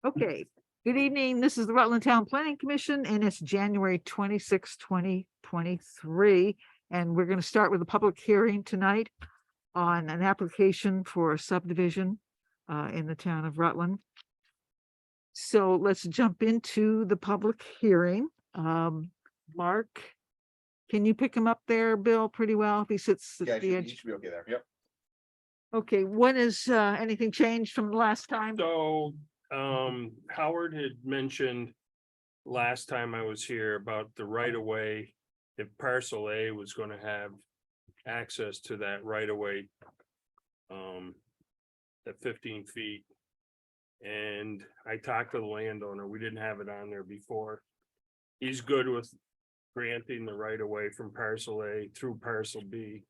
Okay, good evening. This is the Rutland Town Planning Commission and it's January 26, 2023. And we're going to start with a public hearing tonight on an application for a subdivision in the town of Rutland. So let's jump into the public hearing. Mark, can you pick him up there, Bill, pretty well if he sits Yeah, at the he edge? should be okay there. Yep. Okay, when is anything changed from the last time? So, Howard had mentioned last time I was here about the right of way. If parcel A was gonna have access to that right of way. At 15 feet. And I talked to the landowner, we didn't have it on there before. He's good with granting the right of way from parcel A through parcel B.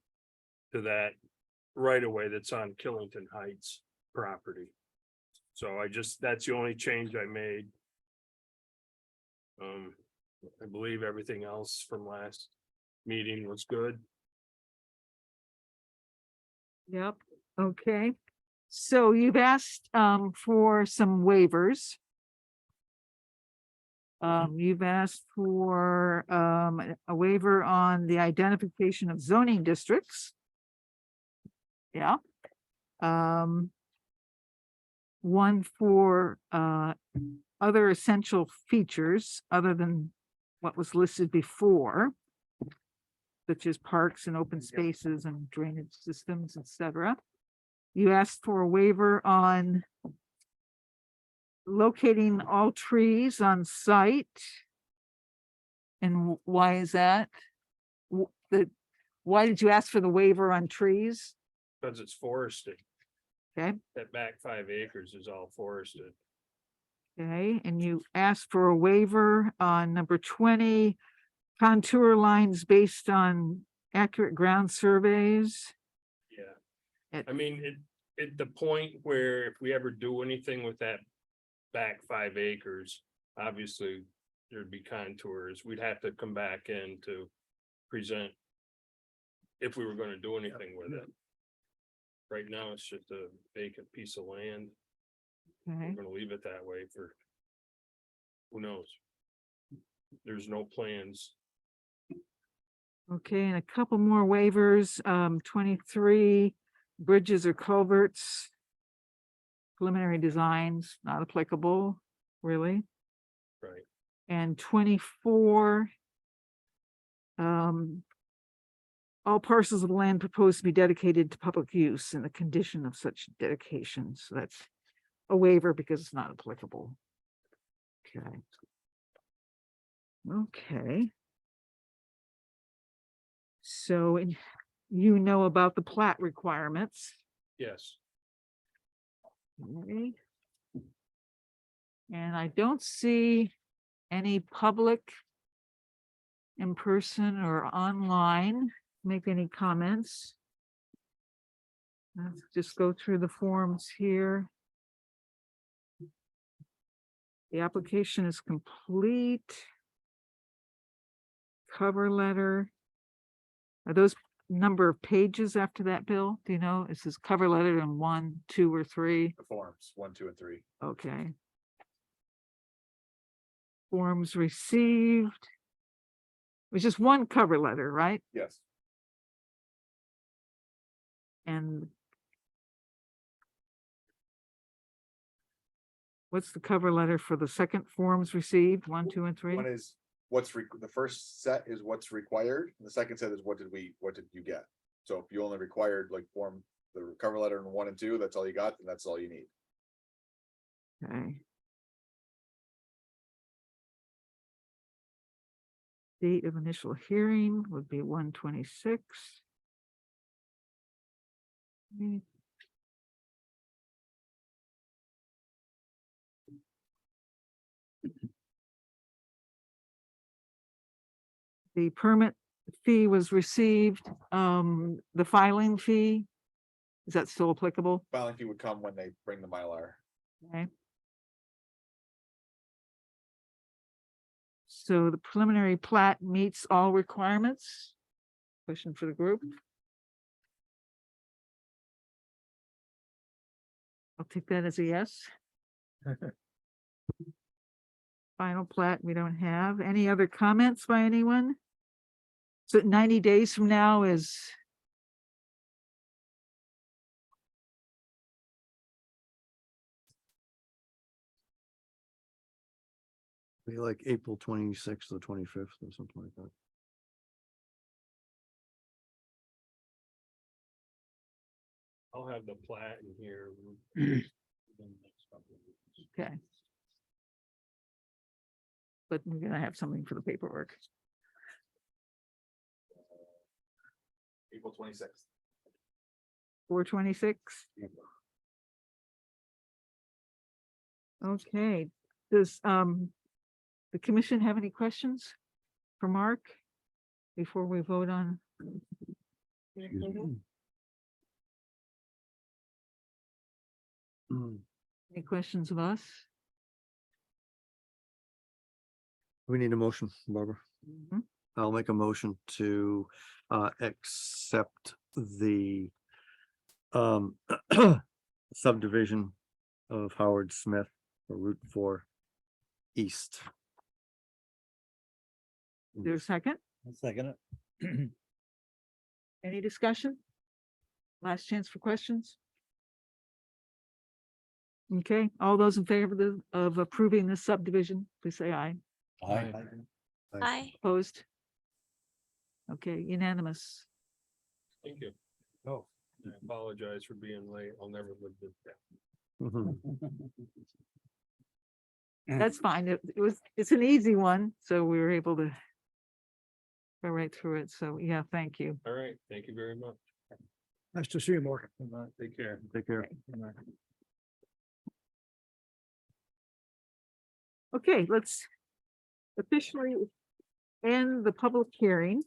To that right of way that's on Killington Heights property. So that's the only change I made. I believe everything else from last meeting was good. Yep, okay. So you've asked for some waivers. You've asked for a waiver on the identification of zoning districts. Yeah. One for other essential features other than what was listed before, such as parks and open spaces and drainage systems, etc. You asked for a waiver on locating all trees on site. And why is that? Why did you ask for the waiver on trees? Because it's forested. Okay, That back 5 acres is all forested. okay, and you asked for a waiver on number 20, contour lines based on accurate ground surveys. Yeah. It- I mean, at the point where if we ever do anything with that back 5 acres, obviously there'd be contours. We'd have to come back in to present if we were gonna do anything with it. Right now, it's just a vacant piece of land. Okay, We're gonna leave it that way for who knows? There's no plans. okay, and a couple more waivers, 23, bridges or culverts. Preliminary designs, not applicable, really. Right. And 24. All parcels of land proposed to be dedicated to public use and the condition of such dedication. So that's a waiver because it's not applicable. Okay. Okay. So you know about the plat requirements. Yes. Okay. And I don't see any public in person or online make any comments. Let's just go through the forms here. The application is complete. Cover letter. Are those number of pages after that, Bill? Do you know? Is this cover letter in 1, 2, or 3? The forms 1, 2, and 3. Okay. Forms received. It was just one cover letter, right? Yes. And what's the cover letter for the second forms received? 1, 2, and 3? One is the first set is what's required. And the second set is what did you get? So if you only required like the cover letter in 1 and 2, that's all you got, and that's all you need. Okay. Date of initial hearing would be 1/26. The permit fee was received, the filing fee. Is that still applicable? Filing fee would come when they bring the Mylar. Okay. So the preliminary plat meets all requirements. Question for the group. I'll take that as a yes. Final plat, we don't have. Any other comments by anyone? So 90 days from now is, Be like April 26th or 25th or something like that. I'll have the plat in here. within the next couple of weeks. okay. But we're gonna have something for the paperwork. April 26th. 4/26. Okay, does the commission have any questions for Mark before we vote on? Excuse me. Mm. Any questions of us? We need a motion, Barbara. Mhm. I'll make a motion to accept the subdivision of Howard Smith for Route 4 East. Is there a second? Second it. Any discussion? Last chance for questions? Okay, all those in favor of approving this subdivision, please say aye. Aye. Aye. Opposed? Okay, unanimous. Thank you. Oh, I apologize for being late. I'll never live this down. Mhm. That's fine. It's an easy one, so we were able to go right through it. So yeah, thank you. All right, thank you very much. Nice to see you, Mark. Take care. Take care. Okay, let's officially end the public hearing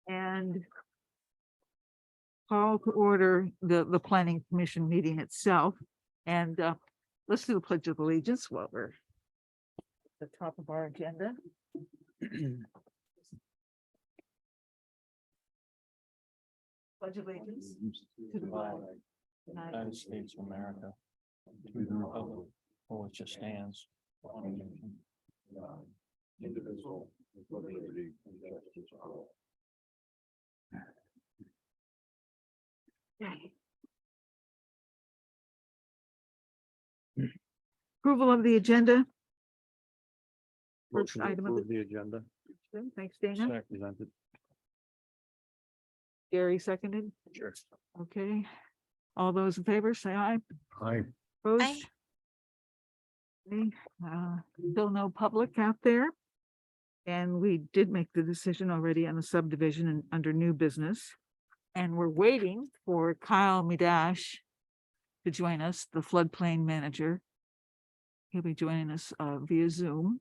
and call to order the planning commission meeting itself. And let's do the pledge of allegiance while we're at the top of our agenda. Pledge allegiance to the flag of the United States of America, to the republic for which it stands, one nation, indivisible, with liberty and justice for all. Approval of the agenda. First Motion to item of approve the agenda Thanks, Dana. presented. Gary seconded. Sure. Okay. All those in favor, say aye. Aye. Opposed? Aye. Okay, still no public out there. And we did make the decision already on the subdivision and under new business. And we're waiting for Kyle Midash to join us, the floodplain manager. He'll be joining us via Zoom.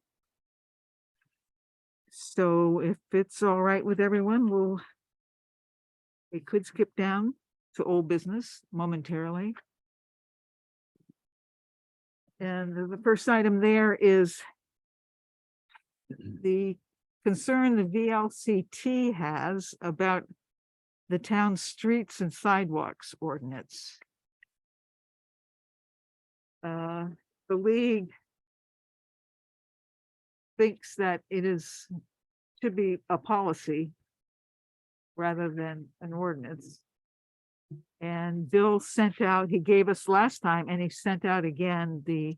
So if it's all right with everyone, we could skip down to old business momentarily. And the first item there is the concern the VLCT has about the town streets and sidewalks ordinance. The league thinks that should be a policy rather than an ordinance. And Bill sent out, he gave us last time, and he sent out again the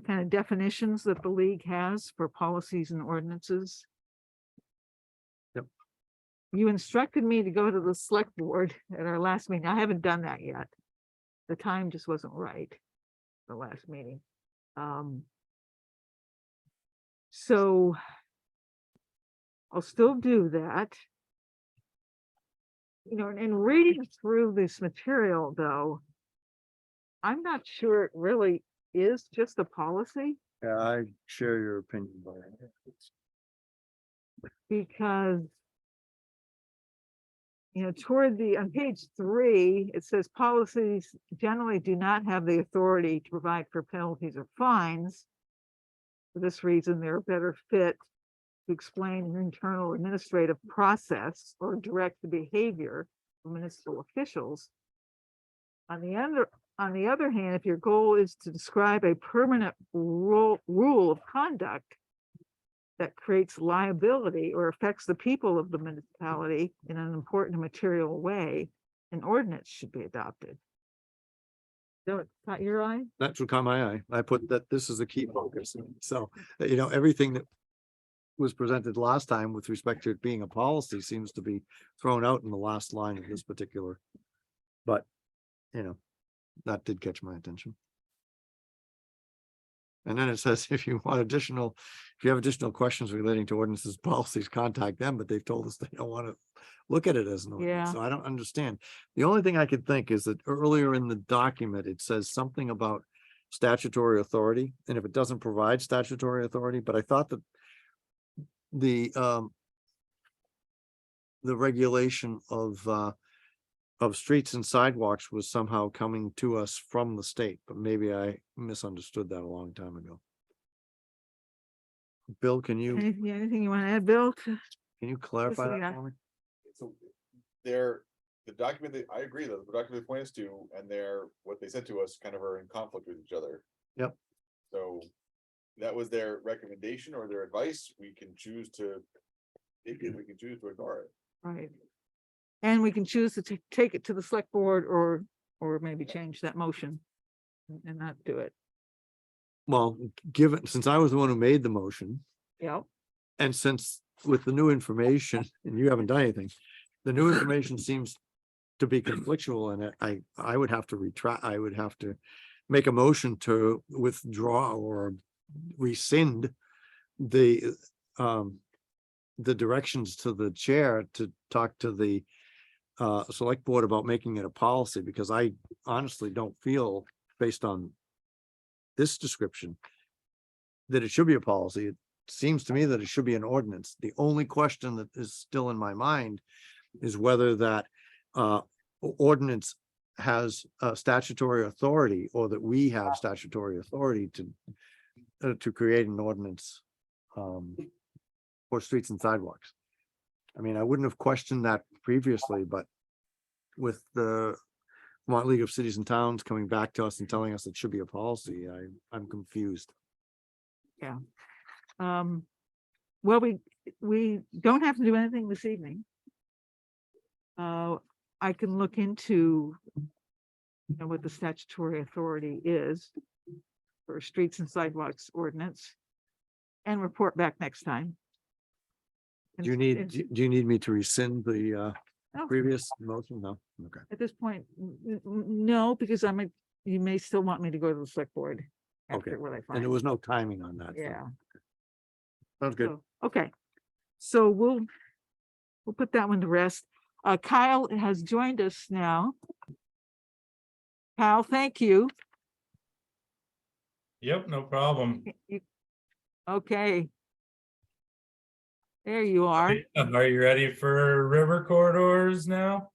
kind of definitions that the league has for policies and ordinances. Yep. You instructed me to go to the select board at our last meeting. I haven't done that yet. The time just wasn't right, the last meeting. So I'll still do that. You know, and reading through this material, though, I'm not sure it really is just a policy, Yeah, I share your opinion, Barbara. because toward on page 3, it says policies generally do not have the authority to provide for penalties or fines. For this reason, they're a better fit to explain an internal administrative process or direct the behavior of municipal officials. On the on the other hand, if your goal is to describe a permanent rule of conduct that creates liability or affects the people of the municipality in an important material way, an ordinance should be adopted. So it caught your eye? That's what caught my eye. I put that this is a key focus. So, everything that was presented last time with respect to it being a policy seems to be thrown out in the last line of this particular. But, that did catch my attention. And then it says, if you have additional questions relating to ordinances, policies, contact them, but they've told us they don't want to look at it as an ordinance. Yeah. So I don't understand. The only thing I could think is that earlier in the document, it says something about statutory authority, and if it doesn't provide statutory authority, but I thought that the regulation of streets and sidewalks was somehow coming to us from the state, but maybe I misunderstood that a long time ago. Bill, can you Anything you want to add, Bill? clarify Listen, that for me? So the document that, I agree that the document they point us to and what they said to us kind of are in conflict with each other. Yep. So that was their recommendation or their advice. We can choose to take it, we can choose to ignore it. Right. And we can choose to take it to the select board or maybe change that motion and not do it. Well, since I was the one who made the motion, Yeah. and since with the new information, and you haven't done anything, the new information seems to be conflictual, and I would have to retract, I would have to make a motion to withdraw or rescind the directions to the chair to talk to the select board about making it a policy, because I honestly don't feel, based on this description, that it should be a policy. It seems to me that it should be an ordinance. The only question that is still in my mind is whether that ordinance has statutory authority, or that we have statutory authority to create an ordinance for streets and sidewalks. I mean, I wouldn't have questioned that previously, but with the Vermont League of Cities and Towns coming back to us and telling us it should be a policy, I'm confused. Well, we don't have to do anything this evening. I can look into what the statutory authority is for streets and sidewalks ordinance and report back next time. Do you need me to rescind the No. previous motion? No? Okay. At this point, no, because you may still want me to go to the select board. Okay. After what I And find. there was no timing on that. so- Yeah. Sounds good. So, okay, so we'll put that one to rest. Kyle has joined us now. Kyle, thank you. Yep, no problem. Okay. There you are. Are you ready for river corridors now?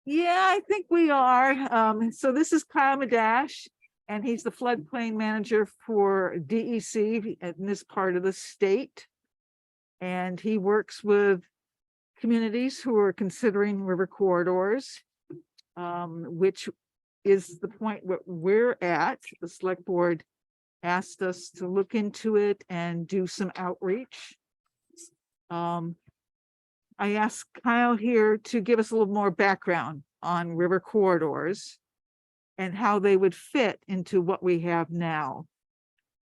Yeah, I think we are. So this is Kyle Madash, and he's the floodplain manager for DEC in this part of the state. And he works with communities who are considering river corridors, which is the point where we're at. The select board asked us to look into it and do some outreach. I asked Kyle here to give us a little more background on river corridors and how they would fit into what we have now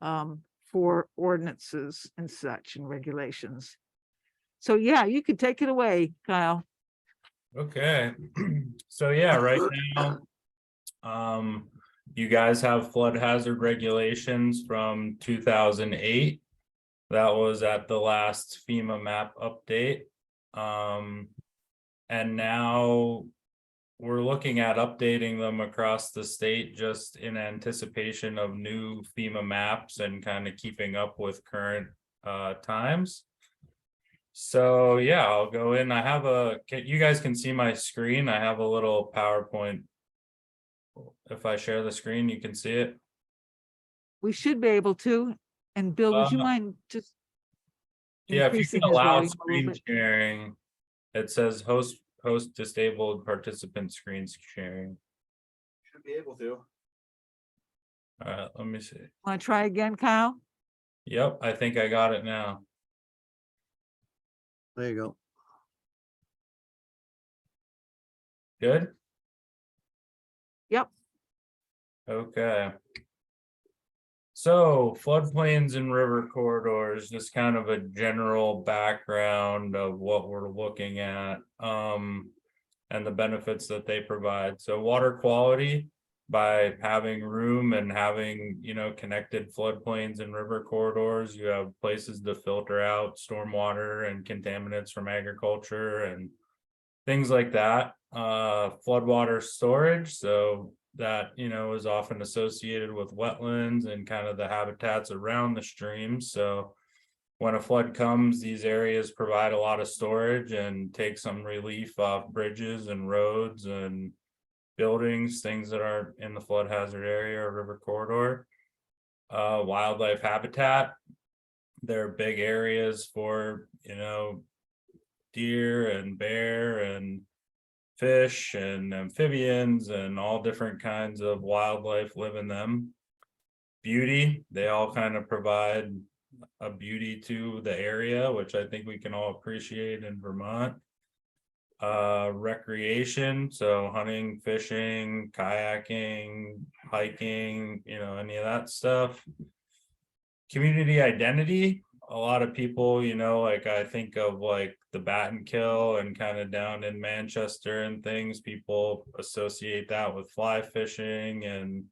for ordinances and such and regulations. So yeah, you could take it away, Kyle. Okay, so yeah, right now, you guys have flood hazard regulations from 2008. That was at the last FEMA map update. And now we're looking at updating them across the state just in anticipation of new FEMA maps and kind of keeping up with current times. So yeah, I'll go in. I have you guys can see my screen. I have a little PowerPoint. If I share the screen, you can see it. We should be able to. And Bill, would you mind just? Yeah, if you increasing can his allow volume a little screen bit? sharing, it says host disabled participant screen sharing. be able to. Let me see. Want to try again, Kyle? Yep, I think I got it now. There you go. Good? Yep. Okay. So floodplains and river corridors, just kind of a general background of what we're looking at, and the benefits that they provide. So water quality, by having room and having, connected floodplains and river corridors, you have places to filter out stormwater and contaminants from agriculture and things like that. Floodwater storage, so that, is often associated with wetlands and kind of the habitats around the streams. So when a flood comes, these areas provide a lot of storage and take some relief off bridges and roads and buildings, things that are in the flood hazard area or river corridor. Wildlife habitat, they're big areas for, deer and bear and fish and amphibians and all different kinds of wildlife live in them. Beauty, they all kind of provide a beauty to the area, which I think we can all appreciate in Vermont. Recreation, so hunting, fishing, kayaking, hiking, any of that stuff. Community identity, a lot of people, like I think of like the Battenkill and kind of down in Manchester and things, people associate that with fly fishing and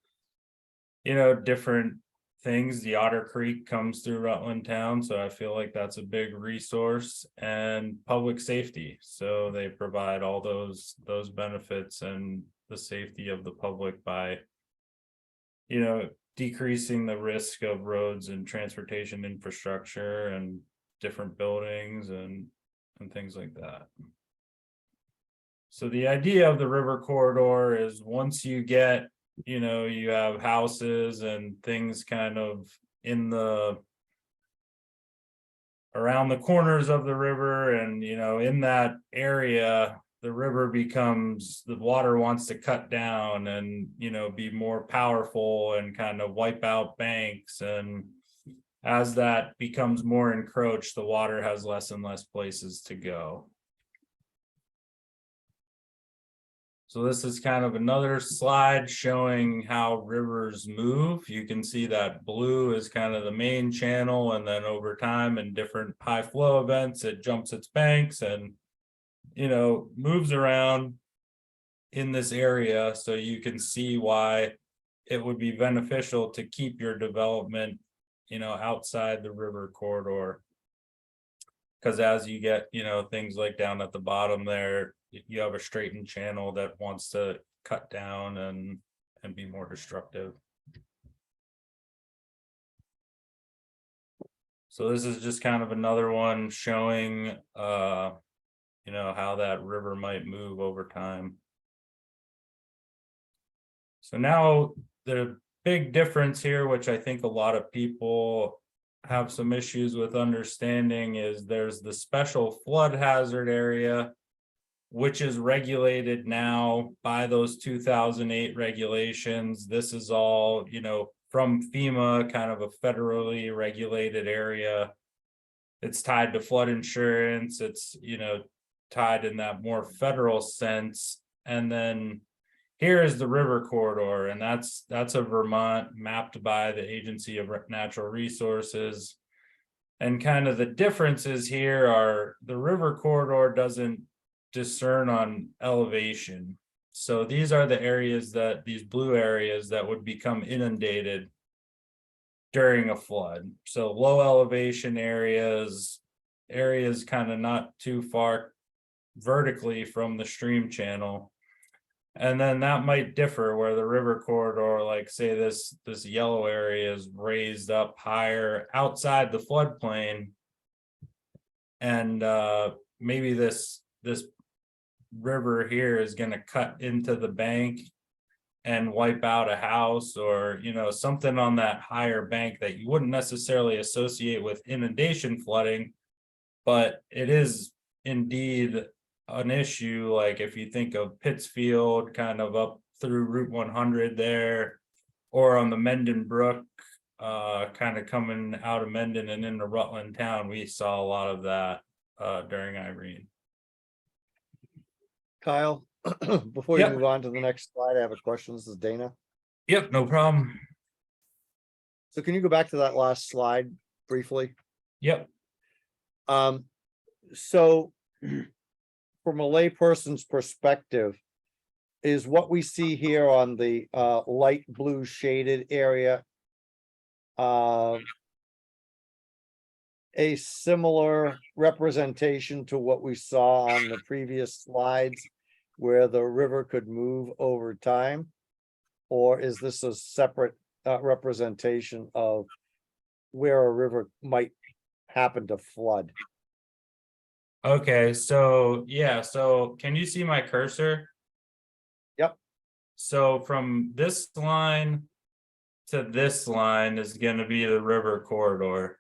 different things. The Otter Creek comes through Rutland Town, so I feel like that's a big resource. And public safety, so they provide all those benefits and the safety of the public by decreasing the risk of roads and transportation infrastructure and different buildings and things like that. So the idea of the river corridor is once you get, you have houses and things kind of in the around the corners of the river, and in that area, the river becomes, the water wants to cut down and be more powerful and kind of wipe out banks, and as that becomes more encroached, the water has less and less places to go. So this is kind of another slide showing how rivers move. You can see that blue is kind of the main channel, and then over time and different high flow events, it jumps its banks and moves around in this area. So you can see why it would be beneficial to keep your development outside the river corridor, because as you get things like down at the bottom there, you have a straightened channel that wants to cut down and be more destructive. So this is just kind of another one showing how that river might move over time. So now the big difference here, which I think a lot of people have some issues with understanding, is there's the special flood hazard area, which is regulated now by those 2008 regulations. This is all, from FEMA, kind of a federally regulated area. It's tied to flood insurance. It's, tied in that more federal sense. And then here is the river corridor, and that's a Vermont mapped by the Agency of Natural Resources. And kind of the differences here are the river corridor doesn't discern on elevation. So these are the areas these blue areas that would become inundated during a flood. So low elevation areas kind of not too far vertically from the stream channel. And then that might differ where the river corridor, like say this yellow area is raised up higher outside the floodplain. And maybe this river here is going to cut into the bank and wipe out a house, or something on that higher bank that you wouldn't necessarily associate with inundation flooding, but it is indeed an issue. Like if you think of Pittsfield kind of up through Route 100 there, or on the Mendon Brook, kind of coming out of Mendon and into Rutland Town, we saw a lot of that during Irene. Kyle, before you Yep. move on to the next slide, I have a question. This is Dana. Yep, no problem. So can you go back to that last slide briefly? Yep. So from a layperson's perspective, is what we see here on the light blue shaded area a similar representation to what we saw on the previous slides where the river could move over time? Or is this a separate representation of where a river might happen to flood? Okay, so yeah, so can you see my cursor? Yep. So from this line to this line is gonna be the river corridor.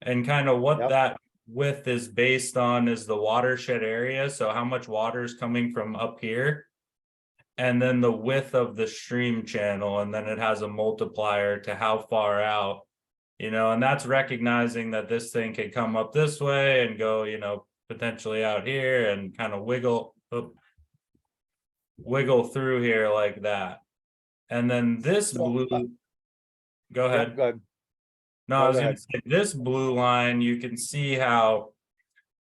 And kind of what Yep. that width is based on is the watershed area, so how much water is coming from up here. And then the width of the stream channel, and then it has a multiplier to how far out. And that's recognizing that this thing could come up this way and go, potentially out here and kind of wiggle through here like that. And then this So, blue, go ahead. Yep, good. No, Go I was gonna ahead. say, this blue line, you can see how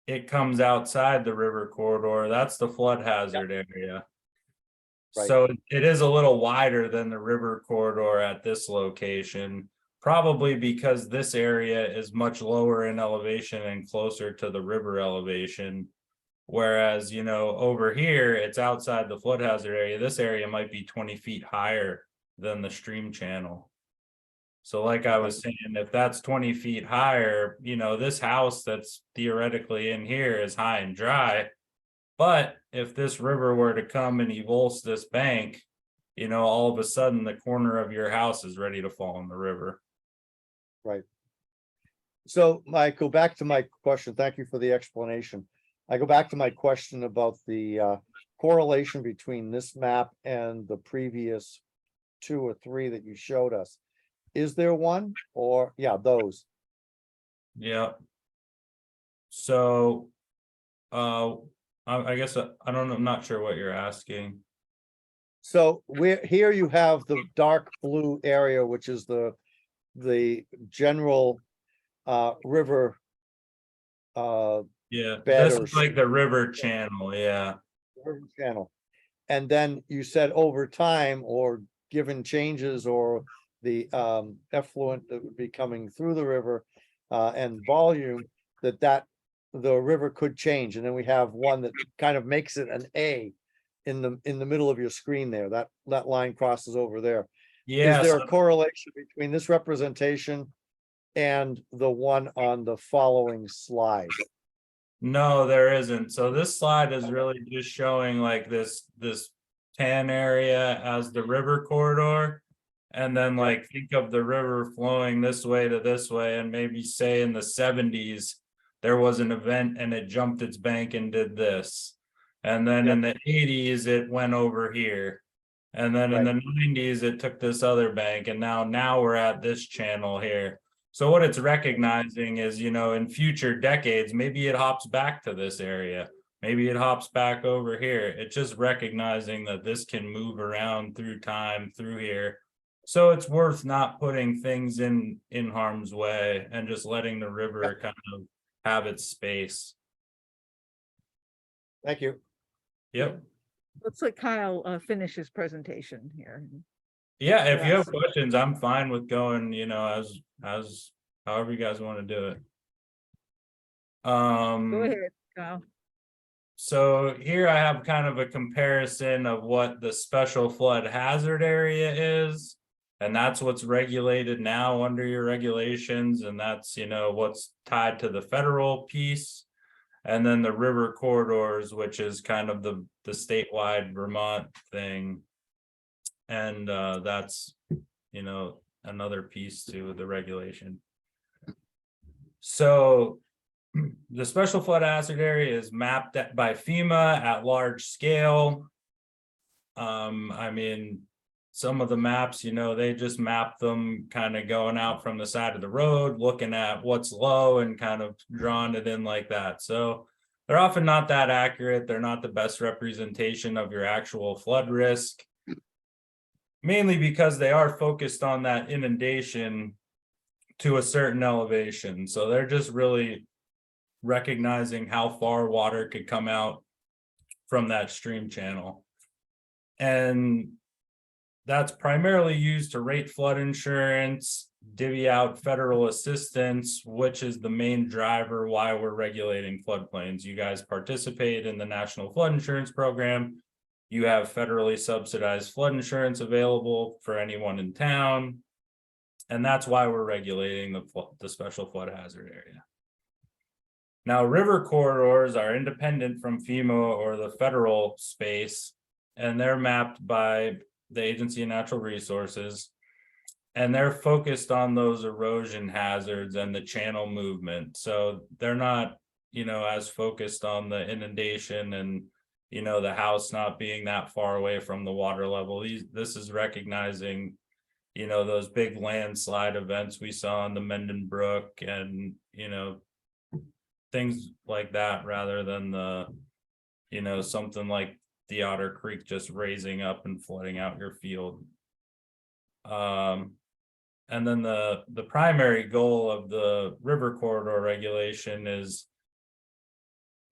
it comes outside the river corridor. That's the flood hazard area. Right. So it is a little wider than the river corridor at this location, probably because this area is much lower in elevation and closer to the river elevation. Whereas, over here, it's outside the flood hazard area. This area might be 20 feet higher than the stream channel. So like I was saying, if that's 20 feet higher, this house that's theoretically in here is high and dry. But if this river were to come and evulse this bank, all of a sudden the corner of your house is ready to fall in the river. Right. So I go back to my question. Thank you for the explanation. I go back to my question about the correlation between this map and the previous 2 or 3 that you showed us. Is there one? Or, yeah, those. Yeah. So, I guess I don't know, I'm not sure what you're asking. So here you have the dark blue area, which is the general river Yeah, bed this or is like the river channel, yeah. river channel. And then you said over time or given changes or the effluent that would be coming through the river and volume that the river could change. And then we have one that kind of makes it an A in the middle of your screen there. That line crosses over there. Yeah, Is there so- a correlation between this representation and the one on the following slide? No, there isn't. So this slide is really just showing like this tan area as the river corridor. And then like think of the river flowing this way to this way, and maybe say in the 70s, there was an event and it jumped its bank and did this. And then in the 80s, it went over here. And then in the 90s, it took this other bank, and now we're at this channel here. So what it's recognizing is, in future decades, maybe it hops back to this area. Maybe it hops back over here. It's just recognizing that this can move around through time through here. So it's worth not putting things in harm's way and just letting the river kind of have its space. Thank you. Yep. Let's let Kyle finish his presentation here. Yeah, if you have Yes. questions, I'm fine with going, as however you guys want to do it. Go ahead, Kyle. So here I have kind of a comparison of what the special flood hazard area is. And that's what's regulated now under your regulations, and that's, what's tied to the federal piece. And then the river corridors, which is kind of the statewide Vermont thing. And that's, another piece to the regulation. So the special flood hazard area is mapped by FEMA at large scale. I mean, some of the maps, they just map them kind of going out from the side of the road, looking at what's low and kind of drawing it in like that. So they're often not that accurate. They're not the best representation of your actual flood risk. Mainly because they are focused on that inundation to a certain elevation. So they're just really recognizing how far water could come out from that stream channel. And that's primarily used to rate flood insurance, divvy out federal assistance, which is the main driver why we're regulating floodplains. You guys participate in the National Flood Insurance Program. You have federally subsidized flood insurance available for anyone in town. And that's why we're regulating the special flood hazard area. Now, river corridors are independent from FEMA or the federal space, and they're mapped by the Agency of Natural Resources. And they're focused on those erosion hazards and the channel movement. So they're not, as focused on the inundation and, the house not being that far away from the water level. This is recognizing, those big landslide events we saw in the Mendon Brook and, things like that, rather than the, something like the Otter Creek just raising up and flooding out your field. And then the primary goal of the river corridor regulation is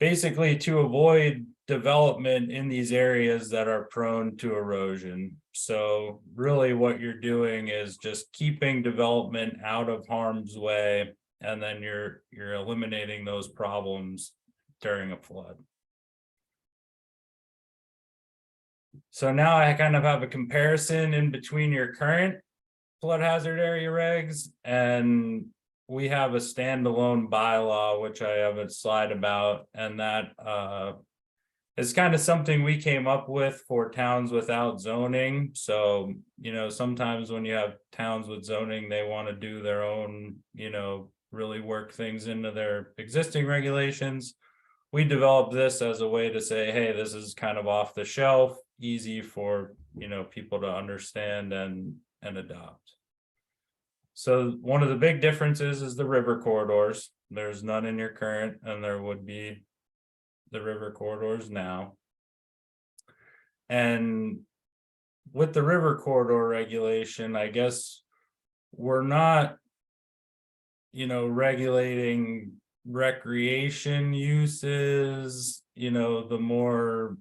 basically to avoid development in these areas that are prone to erosion. So really what you're doing is just keeping development out of harm's way, and then you're eliminating those problems during a flood. So now I kind of have a comparison in between your current flood hazard area regs, and we have a standalone bylaw, which I have a slide about, and that is kind of something we came up with for towns without zoning. So, sometimes when you have towns with zoning, they want to do their own, really work things into their existing regulations. We developed this as a way to say, hey, this is kind of off the shelf, easy for, people to understand and adopt. So one of the big differences is the river corridors. There's none in your current, and there would be the river corridors now. And with the river corridor regulation, I guess we're not, regulating recreation uses, the more,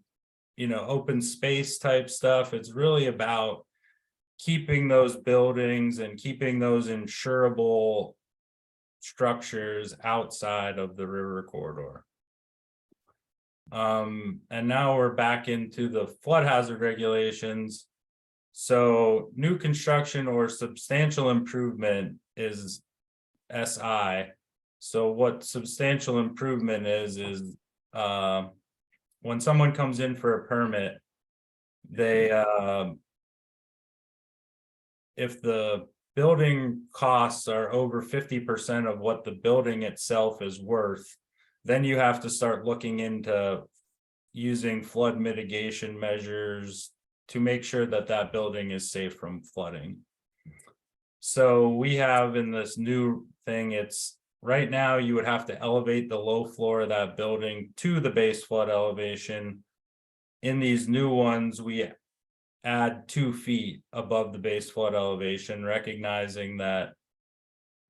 open space type stuff. It's really about keeping those buildings and keeping those insurable structures outside of the river corridor. And now we're back into the flood hazard regulations. So new construction or substantial improvement is SI. So what substantial improvement is when someone comes in for a permit, they if the building costs are over 50% of what the building itself is worth, then you have to start looking into using flood mitigation measures to make sure that that building is safe from flooding. So we have in this new thing, it's right now you would have to elevate the low floor of that building to the base flood elevation. In these new ones, we add 2 feet above the base flood elevation, recognizing that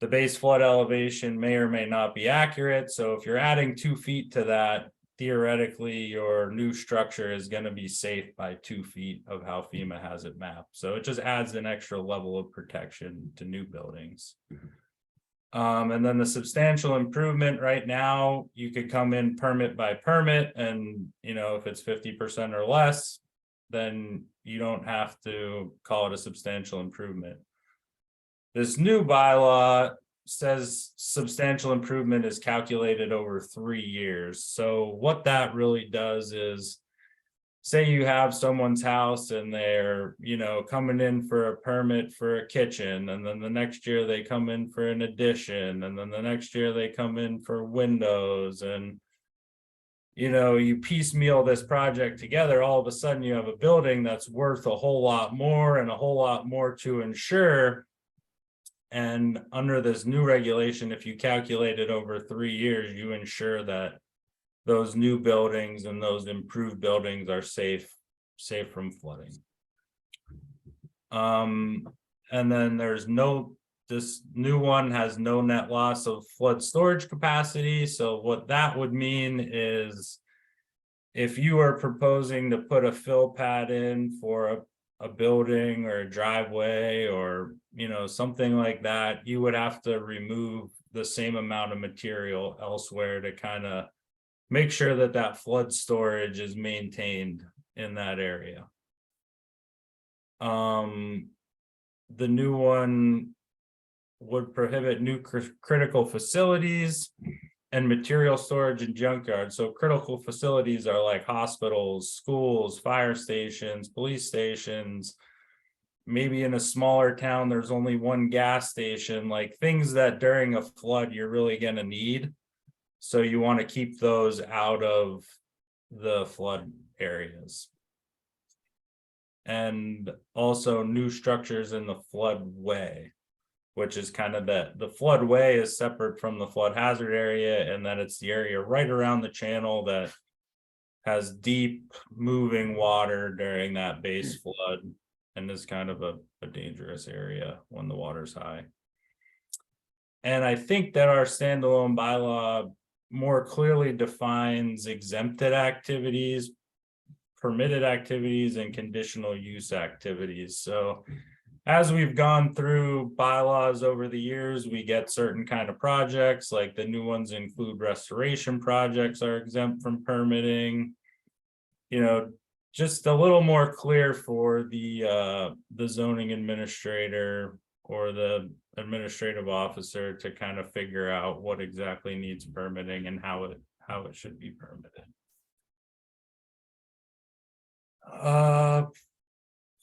the base flood elevation may or may not be accurate. So if you're adding 2 feet to that, theoretically your new structure is going to be safe by 2 feet of how FEMA has it mapped. So it just adds an extra level of protection to new buildings. And then the substantial improvement, right now you could come in permit by permit, and if it's 50% or less, then you don't have to call it a substantial improvement. This new bylaw says substantial improvement is calculated over 3 years. So what that really does is, say you have someone's house and they're, coming in for a permit for a kitchen, and then the next year they come in for an addition, and then the next year they come in for windows, and you piecemeal this project together, all of a sudden you have a building that's worth a whole lot more and a whole lot more to insure. And under this new regulation, if you calculate it over 3 years, you ensure that those new buildings and those improved buildings are safe from flooding. And then this new one has no net loss of flood storage capacity. So what that would mean is if you are proposing to put a fill pad in for a building or a driveway or, something like that, you would have to remove the same amount of material elsewhere to kind of make sure that that flood storage is maintained in that area. The new one would prohibit new critical facilities and material storage in junkyards. So critical facilities are like hospitals, schools, fire stations, police stations. Maybe in a smaller town, there's only one gas station, like things that during a flood you're really going to need. So you want to keep those out of the flood areas. And also new structures in the floodway, which is kind of the floodway is separate from the flood hazard area, and then it's the area right around the channel that has deep moving water during that base flood and is kind of a dangerous area when the water's high. And I think that our standalone bylaw more clearly defines exempted activities, permitted activities, and conditional use activities. So as we've gone through bylaws over the years, we get certain kind of projects, like the new ones include restoration projects are exempt from permitting. Just a little more clear for the zoning administrator or the administrative officer to kind of figure out what exactly needs permitting and how it should be permitted.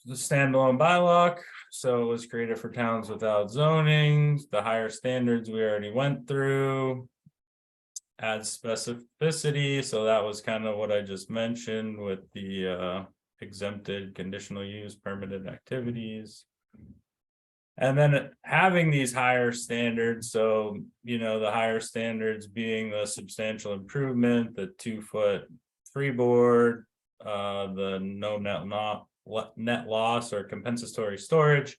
The standalone bylaw, so it was created for towns without zoning. The higher standards we already went through. Add specificity, so that was kind of what I just mentioned with the exempted conditional use permitted activities. And then having these higher standards, so the higher standards being the substantial improvement, the 2-foot freeboard, the no net loss or compensatory storage.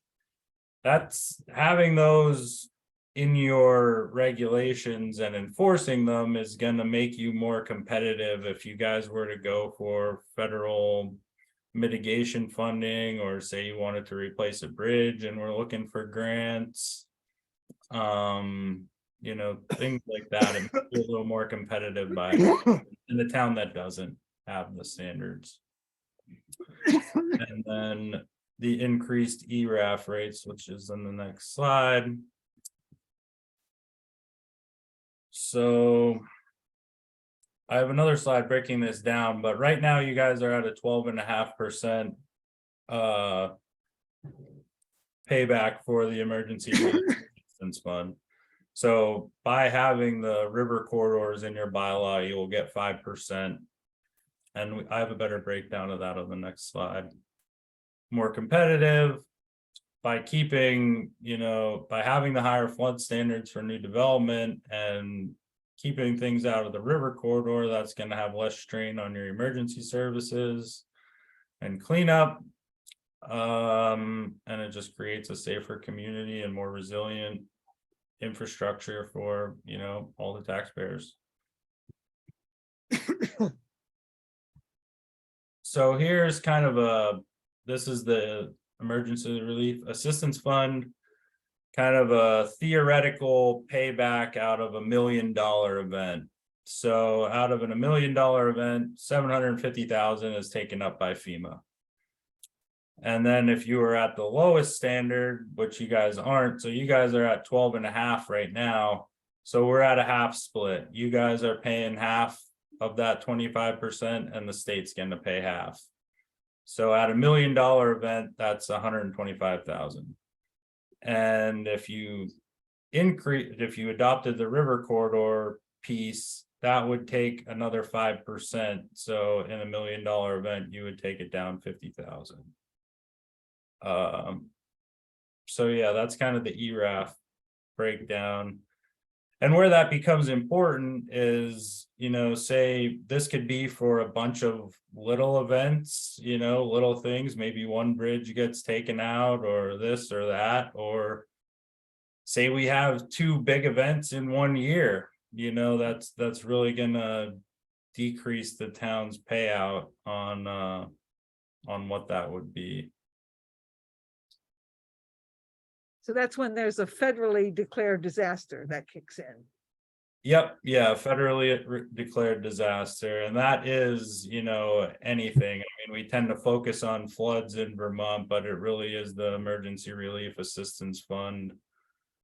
That's having those in your regulations and enforcing them is going to make you more competitive if you guys were to go for federal mitigation funding, or say you wanted to replace a bridge and we're looking for grants, things like that, and be a little more competitive in the town that doesn't have the standards. And then the increased ERAF rates, which is on the next slide. So I have another slide breaking this down, but right now you guys are at a 12.5% payback for the emergency assistance fund. So by having the river corridors in your bylaw, you will get 5%. And I have a better breakdown of that on the next slide. More competitive by keeping, by having the higher flood standards for new development and keeping things out of the river corridor, that's going to have less strain on your emergency services and cleanup. And it just creates a safer community and more resilient infrastructure for, all the taxpayers. So here's kind of this is the Emergency Relief Assistance Fund, kind of a theoretical payback out of $1 million event. So out of $1 million event, 750,000 is taken up by FEMA. And then if you are at the lowest standard, which you guys aren't, so you guys are at 12.5 right now. So we're at a half split. You guys are paying half of that 25%, and the state's going to pay half. So at $1 million event, that's 125,000. And if you adopted the river corridor piece, that would take another 5%. So in $1 million event, you would take it down 50,000. So yeah, that's kind of the ERAF breakdown. And where that becomes important is, you know, say this could be for a bunch of little events, you know, little things, maybe one bridge gets taken out or this or that, or say we have 2 big events in 1 year, you know, that's really gonna decrease the town's payout on what that would be. So that's when there's a federally declared disaster that kicks in. Yep, yeah, federally declared disaster, and that is, you know, anything. I mean, we tend to focus on floods in Vermont, but it really is the Emergency Relief Assistance Fund.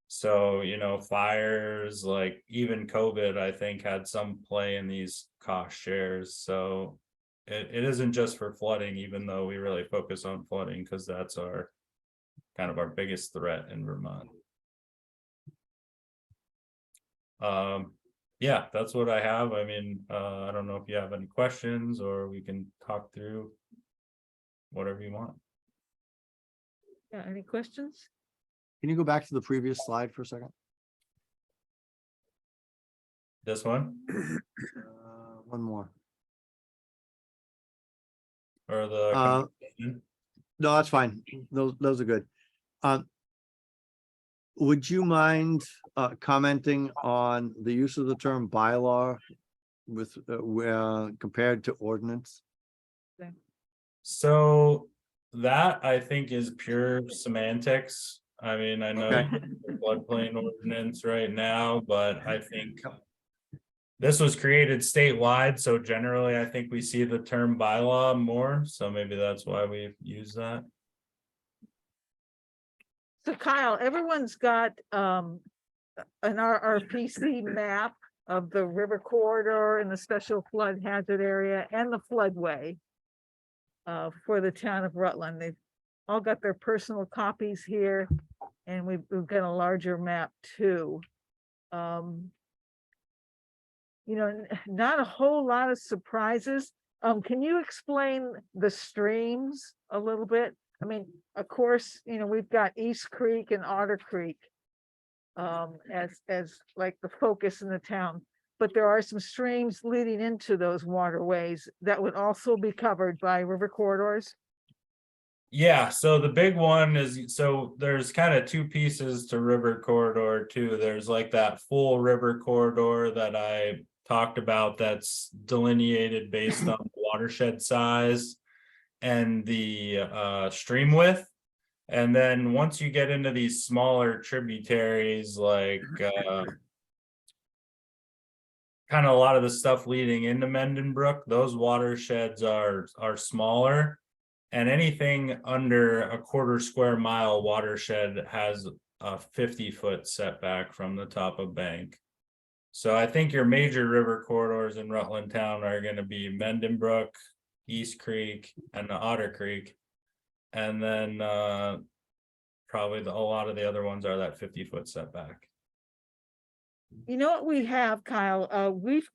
So, you know, fires, like even COVID, I think had some play in these cost shares. So it isn't just for flooding, even though we really focus on flooding, because that's our kind of our biggest threat in Vermont. Yeah, that's what I have. I mean, I don't know if you have any questions, or we can talk through whatever you want. Yeah, any questions? Can you go back to the previous slide for a second? This one One more. or the No, that's fine. Those are good. Would you mind commenting on the use of the term bylaw with compared to ordinance? So that I think is pure semantics. I mean, I know Okay. the floodplain ordinance right now, but I think this was created statewide, so generally I think we see the term bylaw more, so maybe that's why we use that. So Kyle, everyone's got an RRPC map of the river corridor and the special flood hazard area and the floodway for the town of Rutland. They've all got their personal copies here, and we've got a larger map too. You know, not a whole lot of surprises. Can you explain the streams a little bit? I mean, of course, you know, we've got East Creek and Otter Creek as like the focus in the town, but there are some streams leading into those waterways that would also be covered by river corridors. Yeah, so the big one is, so there's kind of 2 pieces to river corridor too. There's like that full river corridor that I talked about that's delineated based on watershed size and the stream width. And then once you get into these smaller tributaries, like kind of a lot of the stuff leading into Mendon Brook, those watersheds are smaller. And anything under a 1/4 square mile watershed has a 50-foot setback from the top of bank. So I think your major river corridors in Rutland Town are going to be Mendon Brook, East Creek, and the Otter Creek. And then probably a lot of the other ones are that 50-foot setback. You know what we have, Kyle?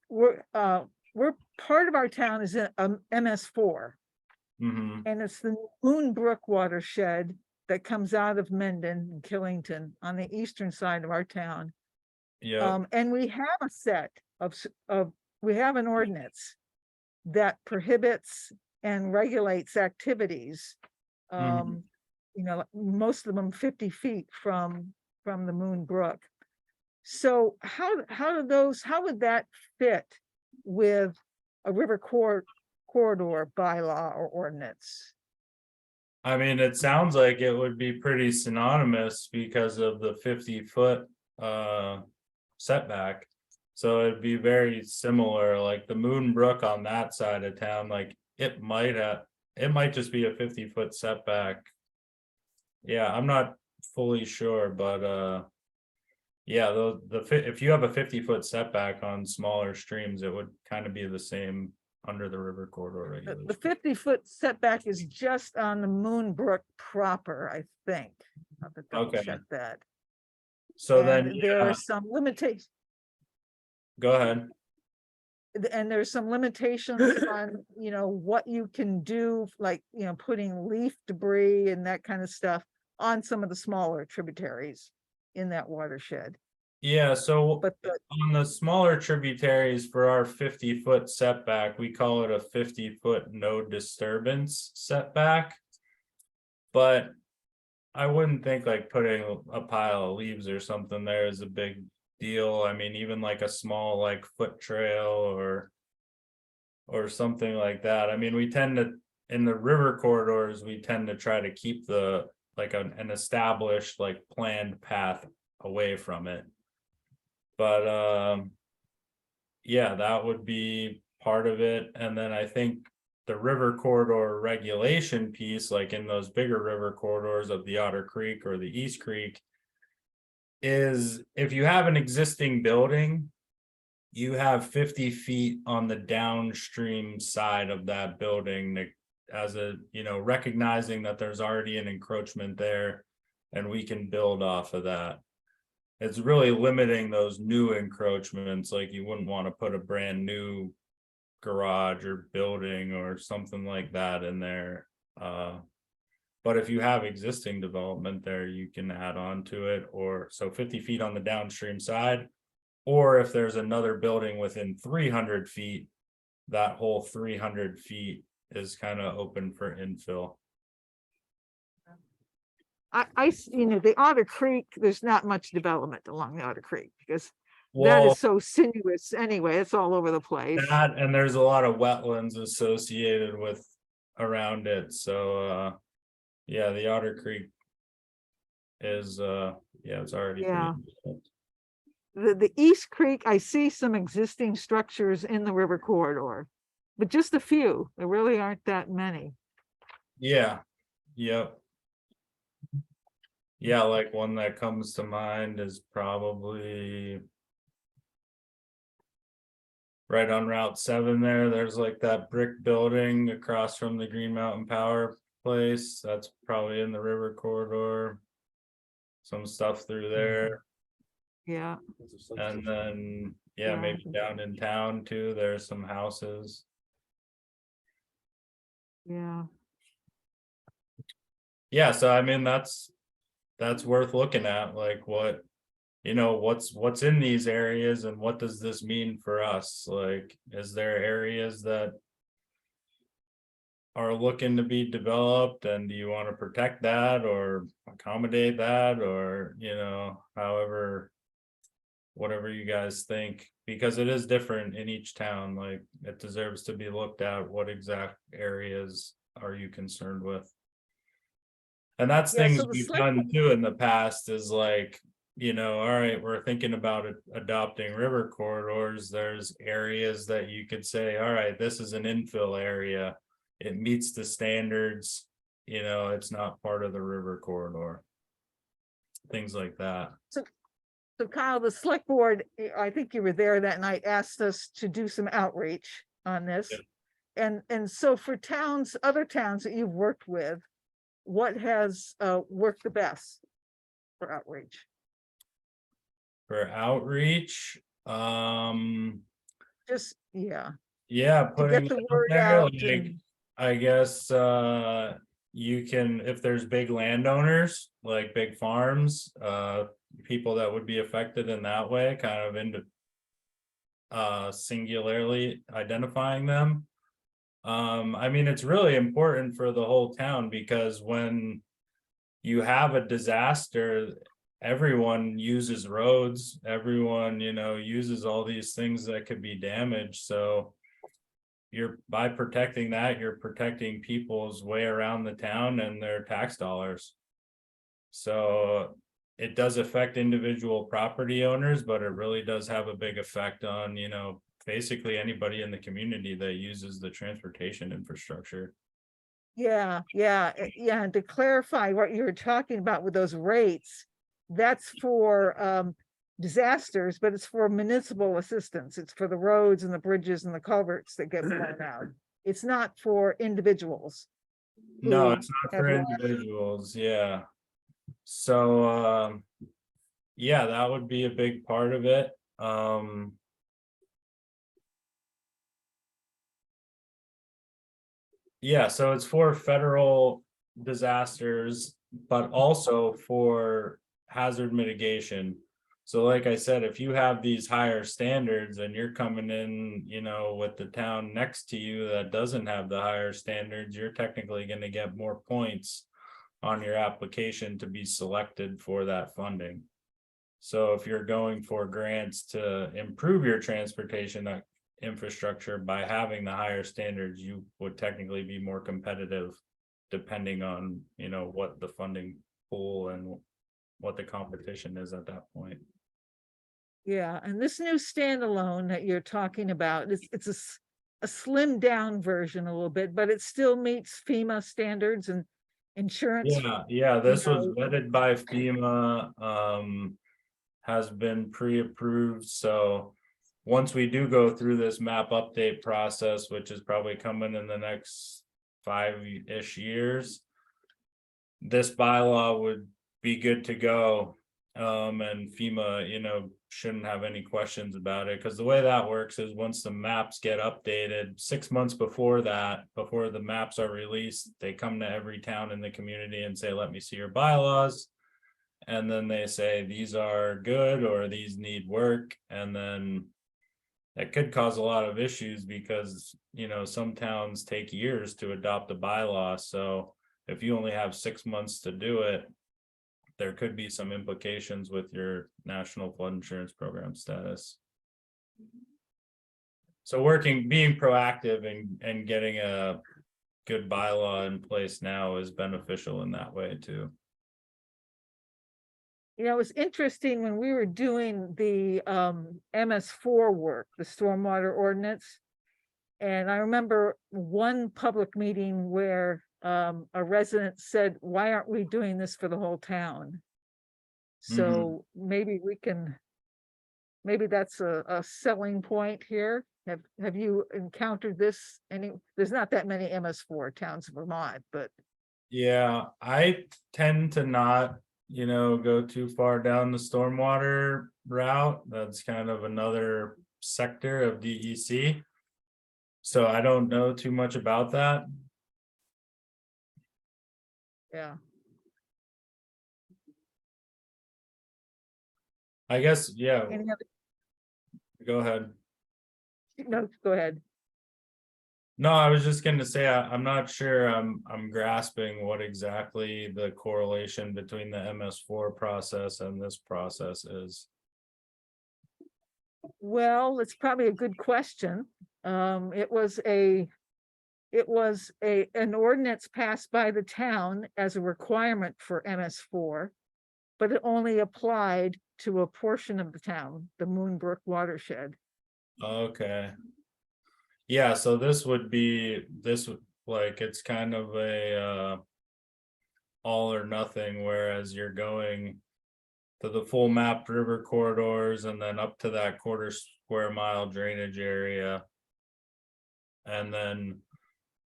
We're part of our town is in MS4. Mm-hmm. And it's the Moon Brook watershed that comes out of Mendon and Killington on the eastern side of our town. Yeah. And we have a set of we have an ordinance that prohibits and regulates activities. You know, most of them 50 feet from the Moon Brook. So how would that fit with a river corridor bylaw or ordinance? I mean, it sounds like it would be pretty synonymous because of the 50-foot setback. So it'd be very similar, like the Moon Brook on that side of town, like it might just be a 50-foot setback. Yeah, I'm not fully sure, but yeah, if you have a 50-foot setback on smaller streams, it would kind of be the same under the river corridor regulation. The 50-foot setback is just on the Moon Brook proper, I think. I'll have to double Okay. check that. So And then there yeah, are some limitations. go ahead. and there's some limitations on, what you can do, like, putting leaf debris and that kind of stuff on some of the smaller tributaries in that watershed. Yeah, so But the, on the smaller tributaries for our 50-foot setback, we call it a 50-foot no disturbance setback. But I wouldn't think like putting a pile of leaves or something there is a big deal. I mean, even like a small like foot trail or something like that. I mean, we tend to, in the river corridors, we tend to try to keep the like an established like planned path away from it. But yeah, that would be part of it. And then I think the river corridor regulation piece, like in those bigger river corridors of the Otter Creek or the East Creek, is if you have an existing building, you have 50 feet on the downstream side of that building that, as a, recognizing that there's already an encroachment there and we can build off of that. It's really limiting those new encroachments, like you wouldn't want to put a brand new garage or building or something like that in there. But if you have existing development there, you can add on to it, or so 50 feet on the downstream side. Or if there's another building within 300 feet, that whole 300 feet is kind of open for infill. the Otter Creek, there's not much development along the Otter Creek because that Well, is so sinuous anyway. It's all over the place. that, and there's a lot of wetlands associated with around it, so yeah, the Otter Creek is yeah, it's already Yeah. pretty. The East Creek, I see some existing structures in the river corridor, but just a few. There really aren't that many. Yeah, yep. Yeah, like one that comes to mind is probably right on Route 7 there. There's like that brick building across from the Green Mountain Power place. That's probably in the river corridor. Some stuff through there. Yeah, And then, yeah, Yeah. maybe down in town too, there's some houses. yeah. Yeah, so I mean, that's worth looking at, like what, what's in these areas and what does this mean for us? Like, is there areas that are looking to be developed, and do you want to protect that or accommodate that, or, however, whatever you guys think, because it is different in each town, like it deserves to be looked at. What exact areas are you concerned with? And that's Yeah, things so the we've select- done too in the past, is like, all right, we're thinking about adopting river corridors. There's areas that you could say, all right, this is an infill area. It meets the standards, it's not part of the river corridor. Things like that. So Kyle, the select board, I think you were there that night, asked us to do some outreach on this. Yeah. And so for other towns that you've worked with, what has worked the best for outreach? For outreach, Just, yeah, yeah, to putting get the it out word there, out. like, and- I guess you can, if there's big landowners, like big farms, people that would be affected in that way, kind of into singularly identifying them. I mean, it's really important for the whole town, because when you have a disaster, everyone uses roads, everyone, uses all these things that could be damaged. So by protecting that, you're protecting people's way around the town and their tax dollars. So it does affect individual property owners, but it really does have a big effect on, basically anybody in the community that uses the transportation infrastructure. Yeah, and to clarify what you were talking about with those rates, that's for disasters, but it's for municipal assistance. It's for the roads and the bridges and the culverts that get blown out. It's not for individuals. No, who it's not have for lost. individuals, yeah. So yeah, that would be a big part of it. Yeah, so it's for federal disasters, but also for hazard mitigation. So like I said, if you have these higher standards and you're coming in, you know, with the town next to you that doesn't have the higher standards, you're technically gonna get more points on your application to be selected for that funding. So if you're going for grants to improve your transportation infrastructure by having the higher standards, you would technically be more competitive. Depending on, you know, what the funding pool and what the competition is at that point. Yeah, and this new standalone that you're talking about, it's a slimmed down version a little bit, but it still meets FEMA standards and insurance. Yeah, this was know. vetted by FEMA, has been pre-approved, so. Once we do go through this map update process, which is probably coming in the next 5-ish years. This bylaw would be good to go. And FEMA, you know, shouldn't have any questions about it, because the way that works is once the maps get updated 6 months before that, before the maps are released, they come to every town in the community and say, let me see your bylaws. And then they say, these are good or these need work, and then that could cause a lot of issues because, you know, some towns take years to adopt a bylaw. So if you only have 6 months to do it, there could be some implications with your national flood insurance program status. So being proactive and getting a good bylaw in place now is beneficial in that way too. You know, it was interesting when we were doing the MS4 work, the stormwater ordinance. And I remember one public meeting where a resident said, why aren't we doing this for the whole town? So maybe we can, maybe that's a selling point here. Have you encountered this? There's not that many MS4 towns in Vermont, but Yeah, I tend to not, you know, go too far down the stormwater route. That's kind of another sector of DEC. So I don't know too much about that. yeah. I guess, yeah, Any other, go ahead. no, go ahead. No, I was just gonna say, I'm not sure I'm grasping what exactly the correlation between the MS4 process and this process is. Well, it's probably a good question. It was an ordinance passed by the town as a requirement for MS4, but it only applied to a portion of the town, the Moonbrook watershed. Okay. Yeah, so this would like, it's kind of a all or nothing, whereas you're going to the full mapped river corridors and then up to that 1/4 square mile drainage area. And then,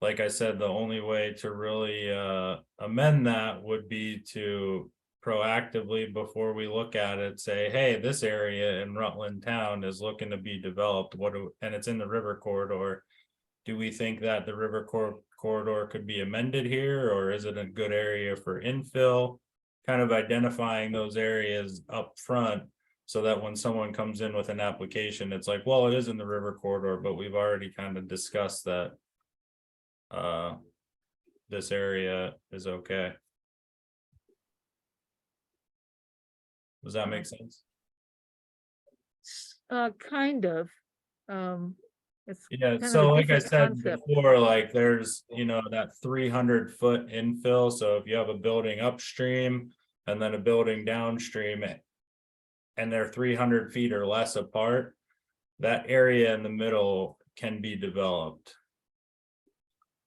like I said, the only way to really amend that would be to proactively, before we look at it, say, hey, this area in Rutland town is looking to be developed. And it's in the river corridor. Do we think that the river corridor could be amended here, or is it a good area for infill? Kind of identifying those areas up front so that when someone comes in with an application, it's like, well, it is in the river corridor, but we've already kind of discussed that this area is okay. Does that make sense? Kind of. It's Yeah, kind of so a like I different said concept. before, like there's, you know, that 300-foot infill. So if you have a building upstream and then a building downstream and they're 300 feet or less apart, that area in the middle can be developed.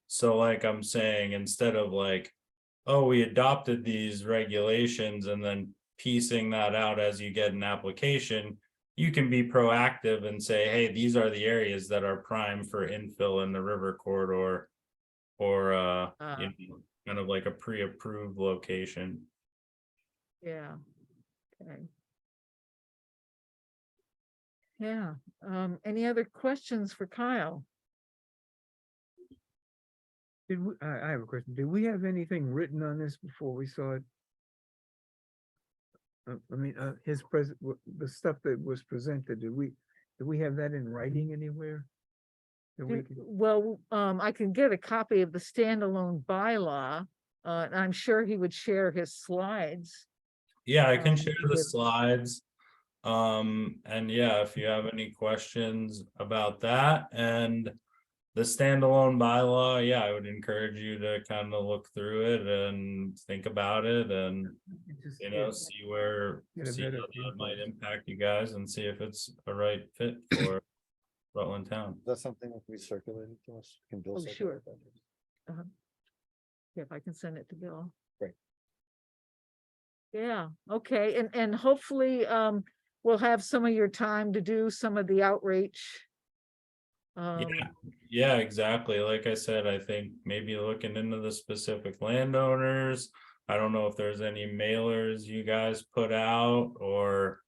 So like I'm saying, instead of like, oh, we adopted these regulations and then piecing that out as you get an application, you can be proactive and say, hey, these are the areas that are prime for infill in the river corridor, or you know, kind of like a pre-approved location. Yeah. Okay. Yeah. Any other questions for Kyle? I have a question. Did we have anything written on this before we saw it? I mean, the stuff that was presented, did we have that in writing anywhere? That we could- Well, I can get a copy of the standalone bylaw. And I'm sure he would share his slides. Yeah, I can Um, share the with- slides. And yeah, if you have any questions about that and the standalone bylaw, yeah, I would encourage you to kind of look through it and think about it and, it just- you know, yeah, see where, Get a see how better that feel might for it. impact you guys and see if it's a right fit for Rutland Town. That's something that we circulated to us. Can Bill Oh, circulate sure. that? Yeah, if I can send it to Bill. Great. Yeah, okay, and hopefully, we'll have some of your time to do some of the outreach. Yeah, exactly. Like I said, I think maybe looking into the specific landowners. I don't know if there's any mailers you guys put out or,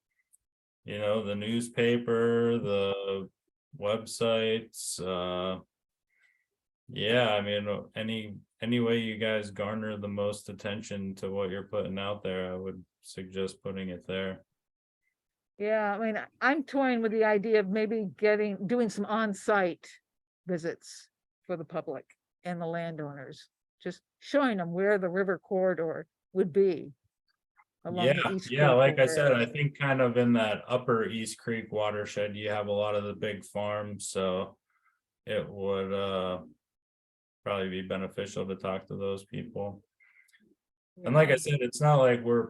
you know, the newspaper, the websites, yeah, I mean, any way you guys garner the most attention to what you're putting out there, I would suggest putting it there. Yeah, I mean, I'm toying with the idea of maybe doing some on-site visits for the public and the landowners. Just showing them where the river corridor would be. along the Yeah, East yeah, Creek like I said, River. I think kind of in that upper East Creek watershed, you have a lot of the big farms, so it would probably be beneficial to talk to those people. And like I said, it's not like we're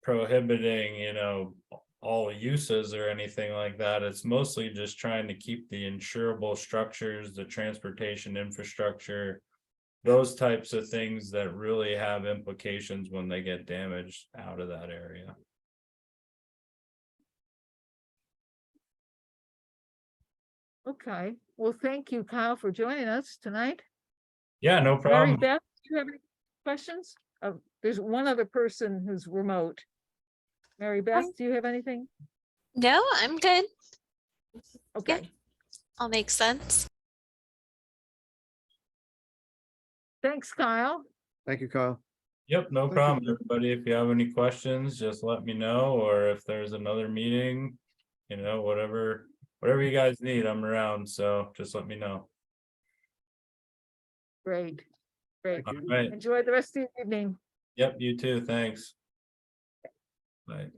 prohibiting, you know, all uses or anything like that. It's mostly just trying to keep the insurable structures, the transportation infrastructure, those types of things that really have implications when they get damaged out of that area. Okay, well, thank you, Kyle, for joining us tonight. Yeah, no Mary problem. Beth, do you have any questions? There's one other person who's remote. Mary Beth, do you have anything? No, I'm good. Okay, All makes sense. thanks, Kyle. Thank you, Kyle. Yep, no Thank you. problem, everybody. If you have any questions, just let me know, or if there's another meeting, you know, whatever you guys need, I'm around, so just let me know. Great, great. All right, Enjoy the rest of your evening. yep, you too, thanks. Bye.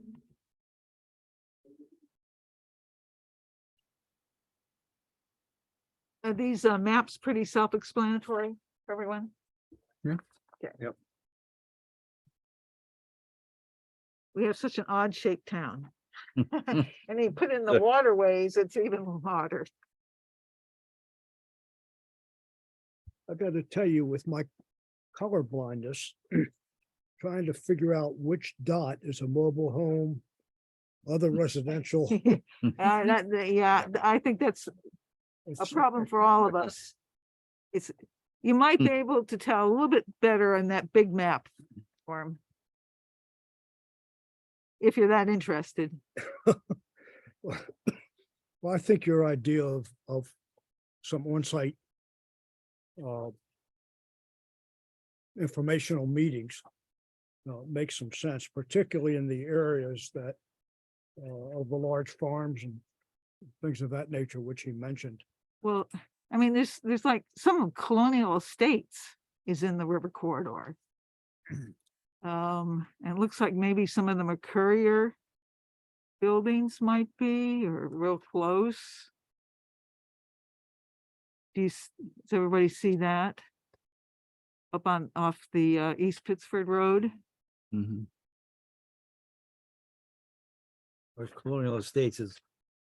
Are these maps pretty self-explanatory for everyone? Yeah. Okay. Yep. We have such an odd shaped town. And you put in the waterways, it's even harder. I gotta tell you, with my color blindness, trying to figure out which dot is a mobile home, other residential. Yeah, I think that's a it's- problem for all of us. You might be able to tell a little bit better on that big map form. If you're that interested. Well, I think your idea of some on-site informational meetings makes some sense, particularly in the areas that of the large farms and things of that nature, which he mentioned. Well, I mean, there's like some of Colonial Estates is in the river corridor. And it looks like maybe some of them are courier buildings might be, or real close. Does everybody see that? Up off the East Pittsford Road? Colonial Estates is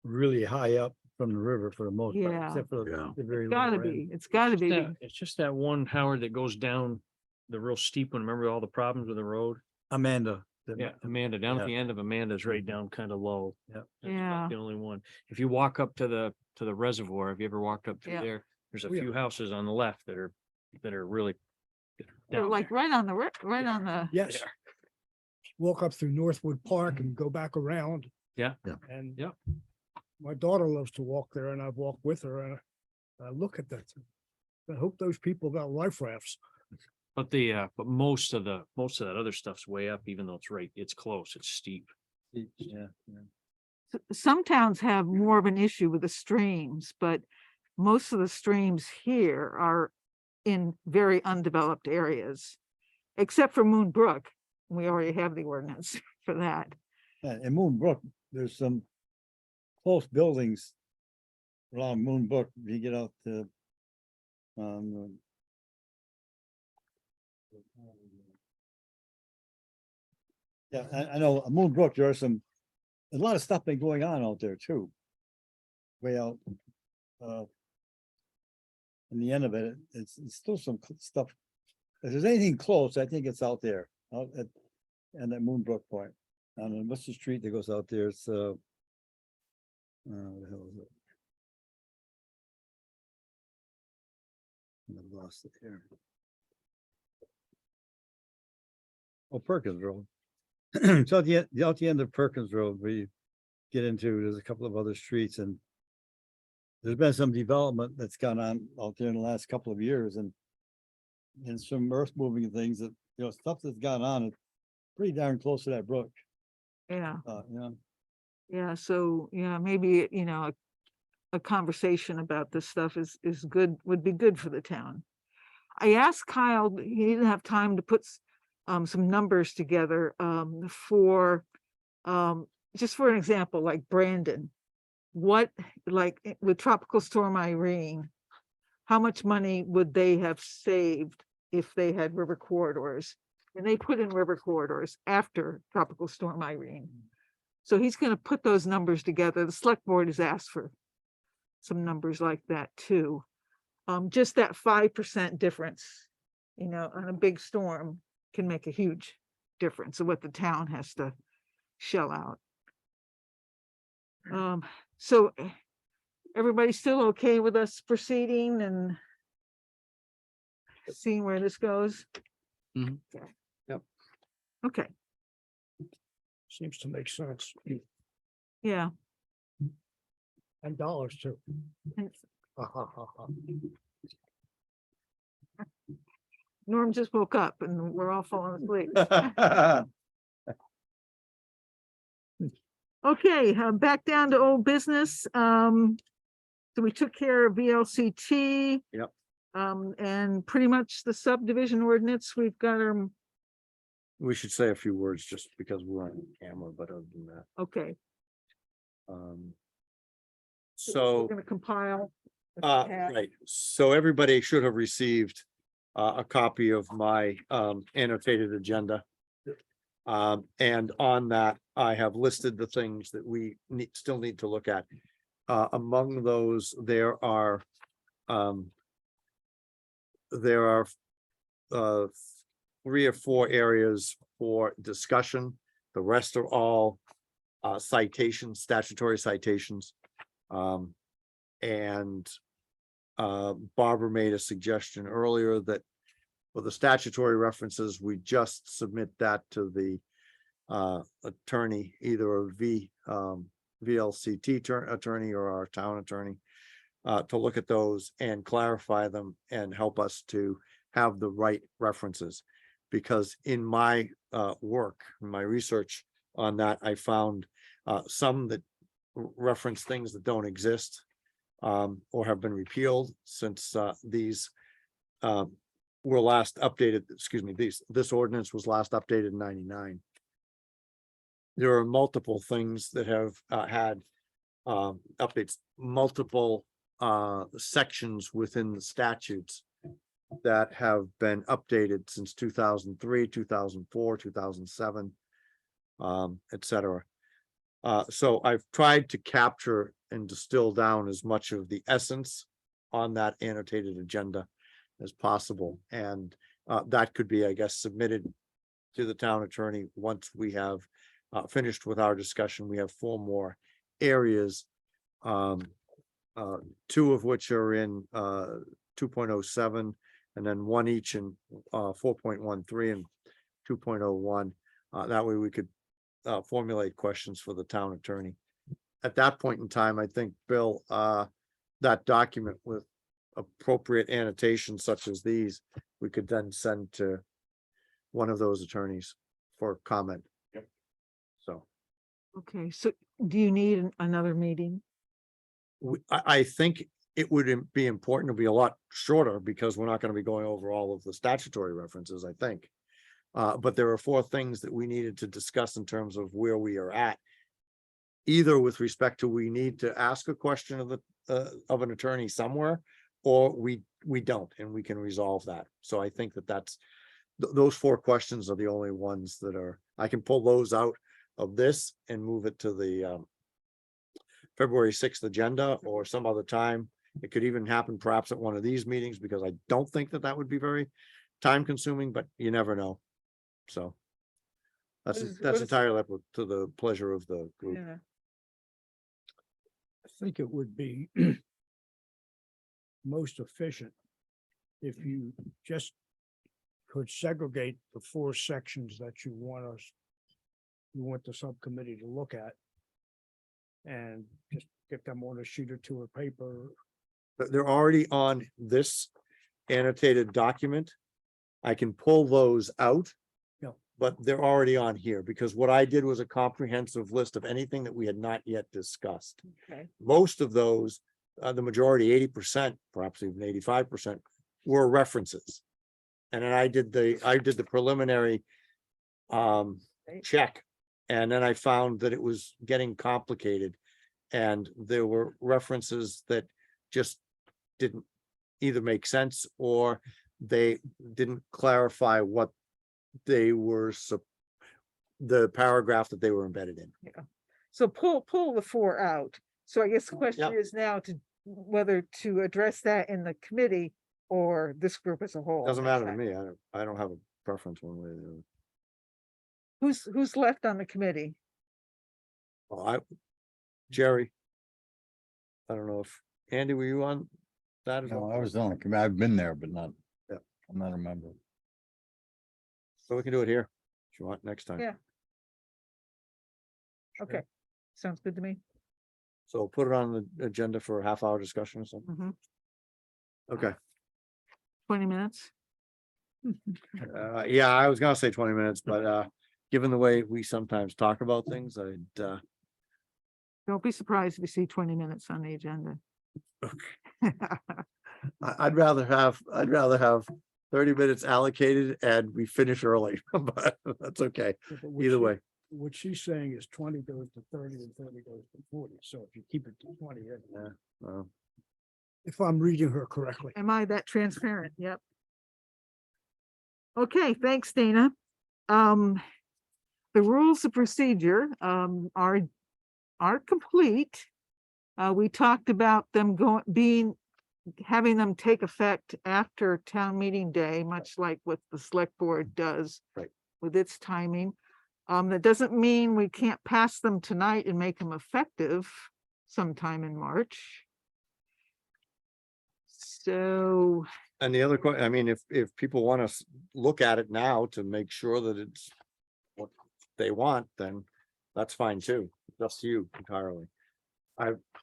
really high up from the river for the most part, Yeah. except for Yeah. the very Gotta lower end. be, it's gotta be. It's just that one, Howard, that goes down the real steep one. Remember all the problems with the road? Amanda. Yeah, Amanda, down Yeah. at the end of Amanda's right down kind of low. Yep. That's about Yeah. The only one. If you walk up to the reservoir, have you ever walked up through Yeah. there? There's a Oh, yeah. few houses on the left that are really. They're down like there. right on the, right on the, Yes. Walk up through Northwood Park and go back around. Yeah. Yeah. And Yep. my daughter loves to walk there and I've walked with her and I look at that. I hope those people got life rafts. But but most of that other stuff's way up, even though it's close, it's steep. Yeah. Some towns have more of an issue with the streams, but most of the streams here are in very undeveloped areas, except for Moon Brook. We already have the ordinance for that. In Moon Brook, there's some close buildings around Moon Brook. You get out to yeah, I know Moon Brook, there's a lot of stuff been going on out there too. Way out, in the end of it, it's still some stuff. If there's anything close, I think it's out there, out at, and at Moon Brook Point. On what's the street that goes out there? It's what the hell is it? I've lost it here. Oh, Perkins Road. So out the end of Perkins Road, where you get into, there's a couple of other streets, and there's been some development that's gone on out there in the last couple of years, and some earth moving things that, stuff that's gone on, it's pretty darn close to that brook. Yeah, Yeah. yeah. So, yeah, maybe, a conversation about this stuff is good, would be good for the town. I asked Kyle, he didn't have time to put some numbers together for just for an example, like Brandon. What, like with Tropical Storm Irene, how much money would they have saved if they had river corridors? And they put in river corridors after Tropical Storm Irene. So he's going to put those numbers together. The select board has asked for some numbers like that too. Just that 5% difference, on a big storm can make a huge difference of what the town has to shell out. So everybody's still okay with us proceeding and seeing where this goes? Mhm. Okay. Yep. Okay, Seems to make sense. yeah. And dollars too. And Ha, ha, ha, ha. Norm just woke up and we're all falling asleep. Okay, back down to old business. So we took care of VLCT. Yep. And pretty much the subdivision ordinance, we've got our, We should say a few words just because we're on camera, but other than that. okay. Um, We're So, gonna compile. what we have. right, so everybody should have received a copy of my annotated agenda. And on that, I have listed the things that we still need to look at. Among those, there are three or four areas for discussion. The rest are all citations, statutory citations. And Barbara made a suggestion earlier that for the statutory references, we just submit that to the attorney, either a VLCT attorney or our town attorney, to look at those and clarify them and help us to have the right references. Because in my work, my research on that, I found some that reference things that don't exist or have been repealed since these were last updated, this ordinance was last updated in 99. There are multiple things that have had updates, multiple sections within the statutes that have been updated since 2003, 2004, 2007, etc. So I've tried to capture and distill down as much of the essence on that annotated agenda as possible. And that could be, I guess, submitted to the town attorney once we have finished with our discussion. We have 4 more areas, 2 of which are in 2.07, and then 1 each in 4.13 and 2.01. That way we could formulate questions for the town attorney. At that point in time, I think, Bill, that document with appropriate annotations such as these, we could then send to one of those attorneys for comment. Yep. So Okay, so do you need another meeting? I think it would be important to be a lot shorter because we're not gonna be going over all of the statutory references, I think. But there are 4 things that we needed to discuss in terms of where we are at. Either with respect to we need to ask a question of of an attorney somewhere, or we don't, and we can resolve that. So I think that's, those 4 questions are the only ones that are, I can pull those out of this and move it to the February 6th agenda or some other time. It could even happen perhaps at one of these meetings, because I don't think that would be very time consuming, but you never know. So What is- that's what is- entirely up to the pleasure of the group. Yeah, I think it would be most efficient if you just could segregate the 4 sections that you want the subcommittee to look at. And just get them on a sheet or 2 of paper. But they're already on this annotated document. I can pull those out. Yeah. But they're already on here, because what I did was a comprehensive list of anything that we had not yet discussed. okay, Most of those, the majority, 80%, perhaps even 85%, were references. And then I did the preliminary check, and then I found that it was getting complicated. And there were references that just didn't either make sense, or they didn't clarify what they were, the paragraph that they were embedded in. so pull the 4 out. So I guess the question Yep. is now whether to address that in the committee or this group as a whole. Doesn't matter to me. I don't have a preference one way or the other. Who's left on the committee? Well, Jerry. I don't know if, Andy, were you on that? as No, well? I was on the committee. I've been there, but not, Yeah. I'm not a member. So we can do it here, if you want, next time. Yeah. Okay, sounds good to me. So put it on the agenda for a half-hour discussion or something. Mhm. Okay, 20 minutes. yeah, I was gonna say 20 minutes, but given the way we sometimes talk about things, Don't be surprised if you see 20 minutes on the agenda. I'd rather have 30 minutes allocated and we finish early, but that's okay, Yeah, but what either she- way. What she's saying is 20 goes to 30 and 30 goes to 40. So if you keep it to 20, if I'm reading her correctly. Am I that transparent? Yep. Okay, thanks, Dana. The rules of procedure are complete. We talked about them having them take effect after town meeting day, much like what the select board does. Right. With its timing. That doesn't mean we can't pass them tonight and make them effective sometime in March. So, And the other question, I mean, if people want to look at it now to make sure that it's what they want, then that's fine too. That's you entirely.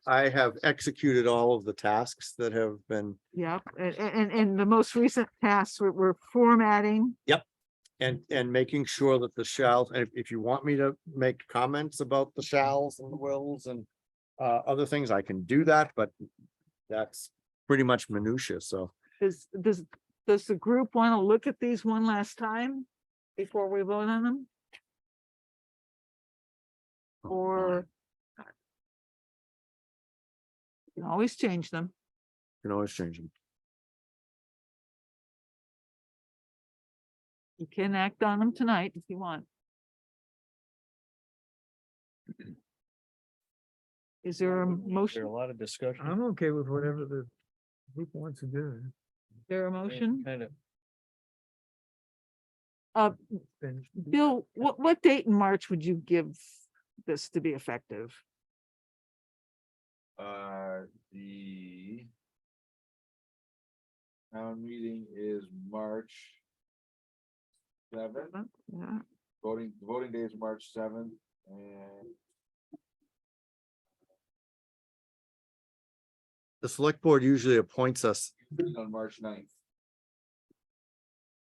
I have executed all of the tasks that have been, yeah, and the most recent tasks were formatting. and making sure that the shalls, and if you want me to make comments about the shalls and the wills and other things, I can do that, but that's pretty much minutia, so. Does the group want to look at these one last time before we vote on them? Or you can always change them. You can always change them. You can act on them tonight if you want. Is there a There's motion? a lot of discussion. I'm okay with whatever the group wants to do. Is there a motion? Kind of, Then Bill, what date in March would you give this to be effective? The town meeting is March 7th. Yeah, Voting day is March 7th, and The select board usually appoints us On March 9th.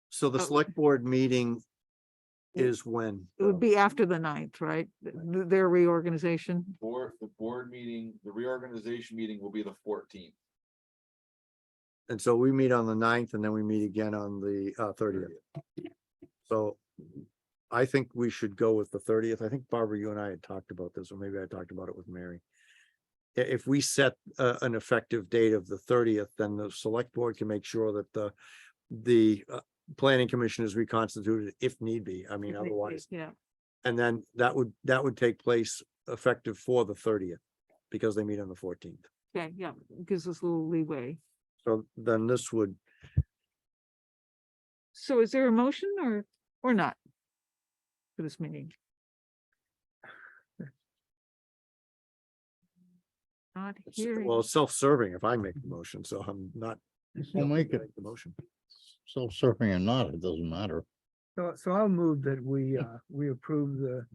So the Oh. select board meeting is when? It would be after the 9th, right? Their reorganization. The board meeting, the reorganization meeting will be the 14th. And so we meet on the 9th and then we meet again on the 30th. So I think we should go with the 30th. I think Barbara, you and I had talked about this, or maybe I talked about it with Mary. If we set an effective date of the 30th, then the select board can make sure that the planning commission is reconstituted if need be. I mean, otherwise, Yeah, and then that would take place effective for the 30th because they meet on the 14th. okay, yeah, gives us a little leeway. So then this would, So is there a motion or not? For this meeting? Not hearing. well, it's self-serving if I make the motion, so I'm not. We'll make it. The motion. Self-serving or not, it doesn't matter. So I'll move that we approve the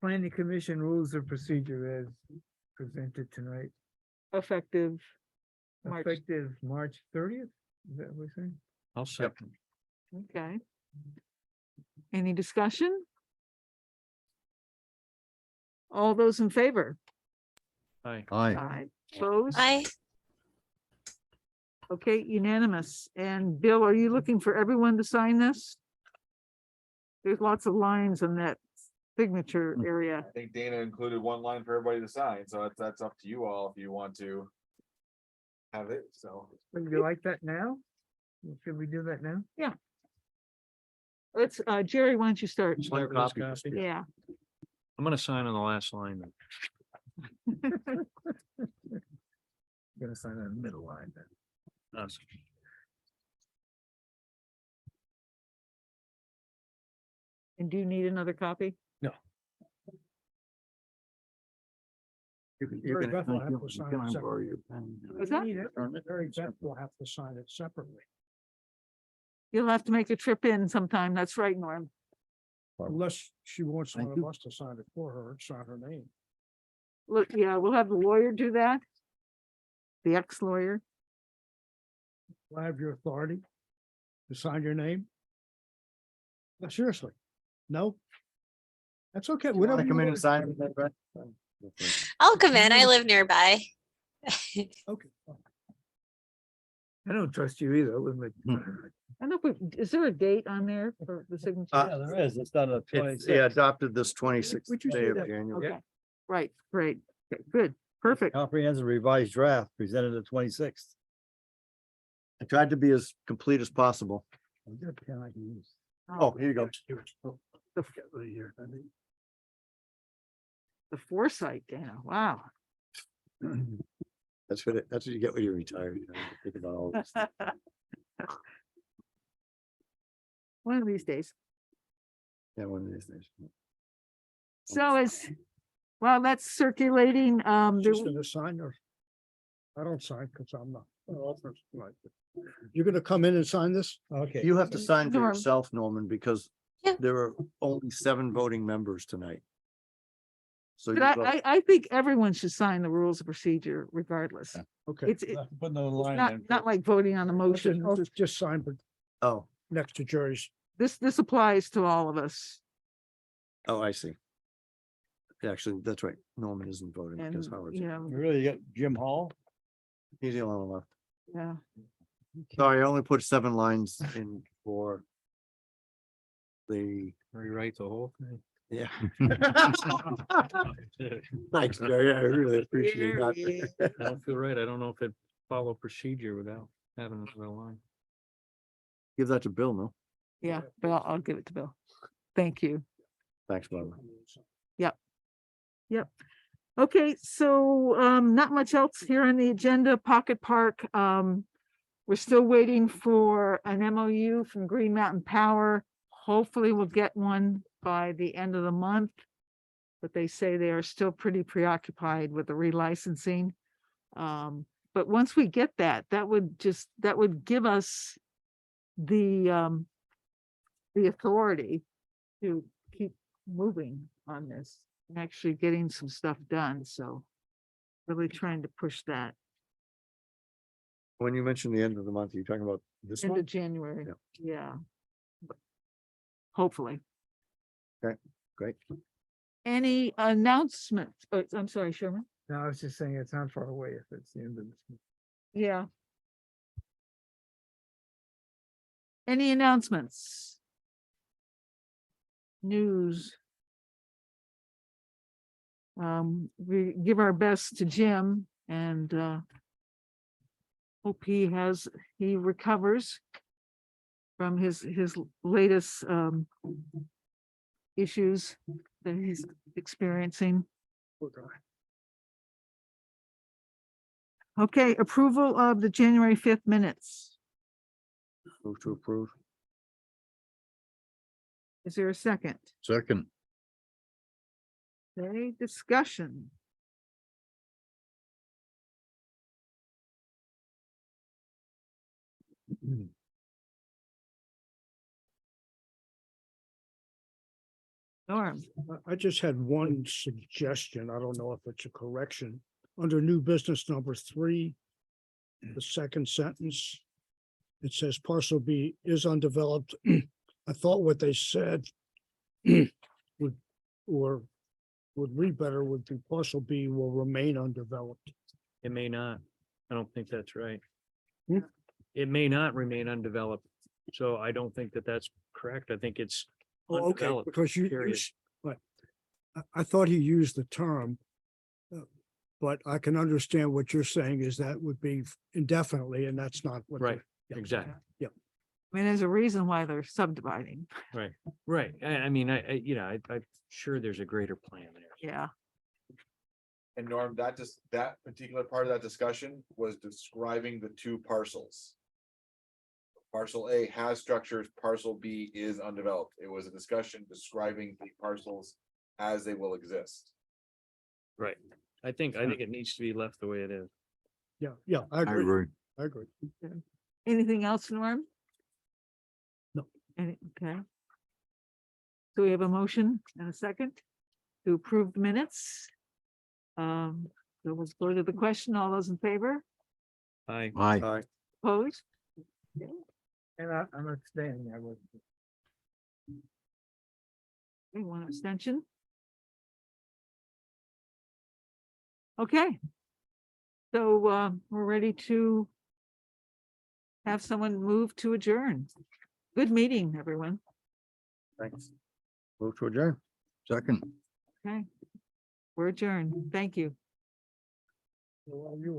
planning commission rules of procedure as presented tonight, Effective March, effective March 30th. Is that what we're saying? I'll second. okay. Any discussion? All those in favor? Aye. Aye. Aye. Opposed? I, Okay, unanimous. And Bill, are you looking for everyone to sign this? There's lots of lines in that signature area. I think Dana included one line for everybody to sign, so that's up to you all if you want to have it, so. Would you like that now? Should we do that now? Let's, Jerry, why don't you start? Start with this copy. Yeah. I'm gonna sign on the last line. then. Gonna sign on the middle line then. Us. And do you need another copy? Mary Beth will have to sign it separately. What's that? Mary Beth will have to sign it separately, You'll have to make a trip in sometime. That's right, Norm. unless she wants one of us to sign it for her and sign her name. Look, yeah, we'll have the lawyer do that. The ex-lawyer. Will I have your authority to sign your name? No, seriously, no? That's okay. Want Whatever to you come in wanna and sign? do. it, Brett? I'll come in. I live nearby. Okay. I don't trust you either. With my. I don't know, is there a date on there for the signature? Yeah, there is. It's done at It's, yeah, adopted this 26th Would you day say of that? January. Okay, right, great, okay, good, perfect. Comprehensive revised draft presented the 26th. I tried to be as complete as possible. Oh, here you go. The foresight, Dana, wow. That's what you get when you're retired. You know, you think about all this. One of these days. Yeah, one of these days. So as, well, that's circulating, there, Just gonna sign or? I don't sign because I'm not. Right. You're gonna come in and sign this? Okay. You have to sign for Norm. yourself, Norman, because Yeah. there are only 7 voting members tonight. So you but vote. I think everyone should sign the rules of procedure regardless. Okay. It's Put no line not like voting on the I'll motion. just sign but Oh, next to Jerry's. This applies to all of us. oh, I see. Actually, that's right. Norman isn't voting And, because Howard's, you know, Really, you got Jim Hall? he's the only one left. yeah, Sorry, I only put 7 lines in for the, Rewrite the whole thing. yeah. Thanks, Jerry. I really appreciate that. I don't feel right. I don't know if it follow procedure without having another line. Give that to Bill, no? yeah, but I'll give it to Bill. Thank you. Thanks, Barbara. Yep. Okay, so not much else here on the agenda, Pocket Park. We're still waiting for an MOU from Green Mountain Power. Hopefully we'll get one by the end of the month. But they say they are still pretty preoccupied with the relicensing. But once we get that, that would give us the authority to keep moving on this and actually getting some stuff done, so really trying to push that. When you mentioned the end of the month, are you talking about this End of one? January, Yeah. yeah. Hopefully. Great. Any announcements? Oh, I'm sorry, Sherman. No, I was just saying it's not far away if it's the end of this. month. Yeah. Any announcements? News? We give our best to Jim and hope he recovers from his latest issues that he's experiencing. Okay, approval of the January 5th minutes. Move to approve. Is there a second? Second. Okay, discussion. Norm, I just had one suggestion. I don't know if it's a correction. Under new business number 3, the second sentence, it says parcel B is undeveloped. I thought what they said would, or would read better would be parcel B will remain undeveloped. It may not. I don't think that's right. Hmm? It may not remain undeveloped. So I don't think that that's correct. I think it's Oh, okay, undeveloped, because you, period. but I thought he used the term. But I can understand what you're saying is that would be indefinitely, and that's not what. Right, yeah. exactly. I mean, there's a reason why they're subdividing. Right. I mean, I'm sure there's a greater plan there. Yeah, And Norm, that particular part of that discussion was describing the two parcels. Parcel A has structures, parcel B is undeveloped. It was a discussion describing the parcels as they will exist. Right. I think it needs to be left the way it is. Yeah, I agree. I agree. anything else, Norm? No. Okay. So we have a motion and a second to approve the minutes. So let's go to the question. All those in favor? Aye. Aye. Opposed? And I'm abstaining. I was. Okay, one abstention. Okay. So we're ready to have someone move to adjourn. Good meeting, everyone. Thanks. Move to adjourn. Second. Okay. We're adjourned. Thank you. Well, you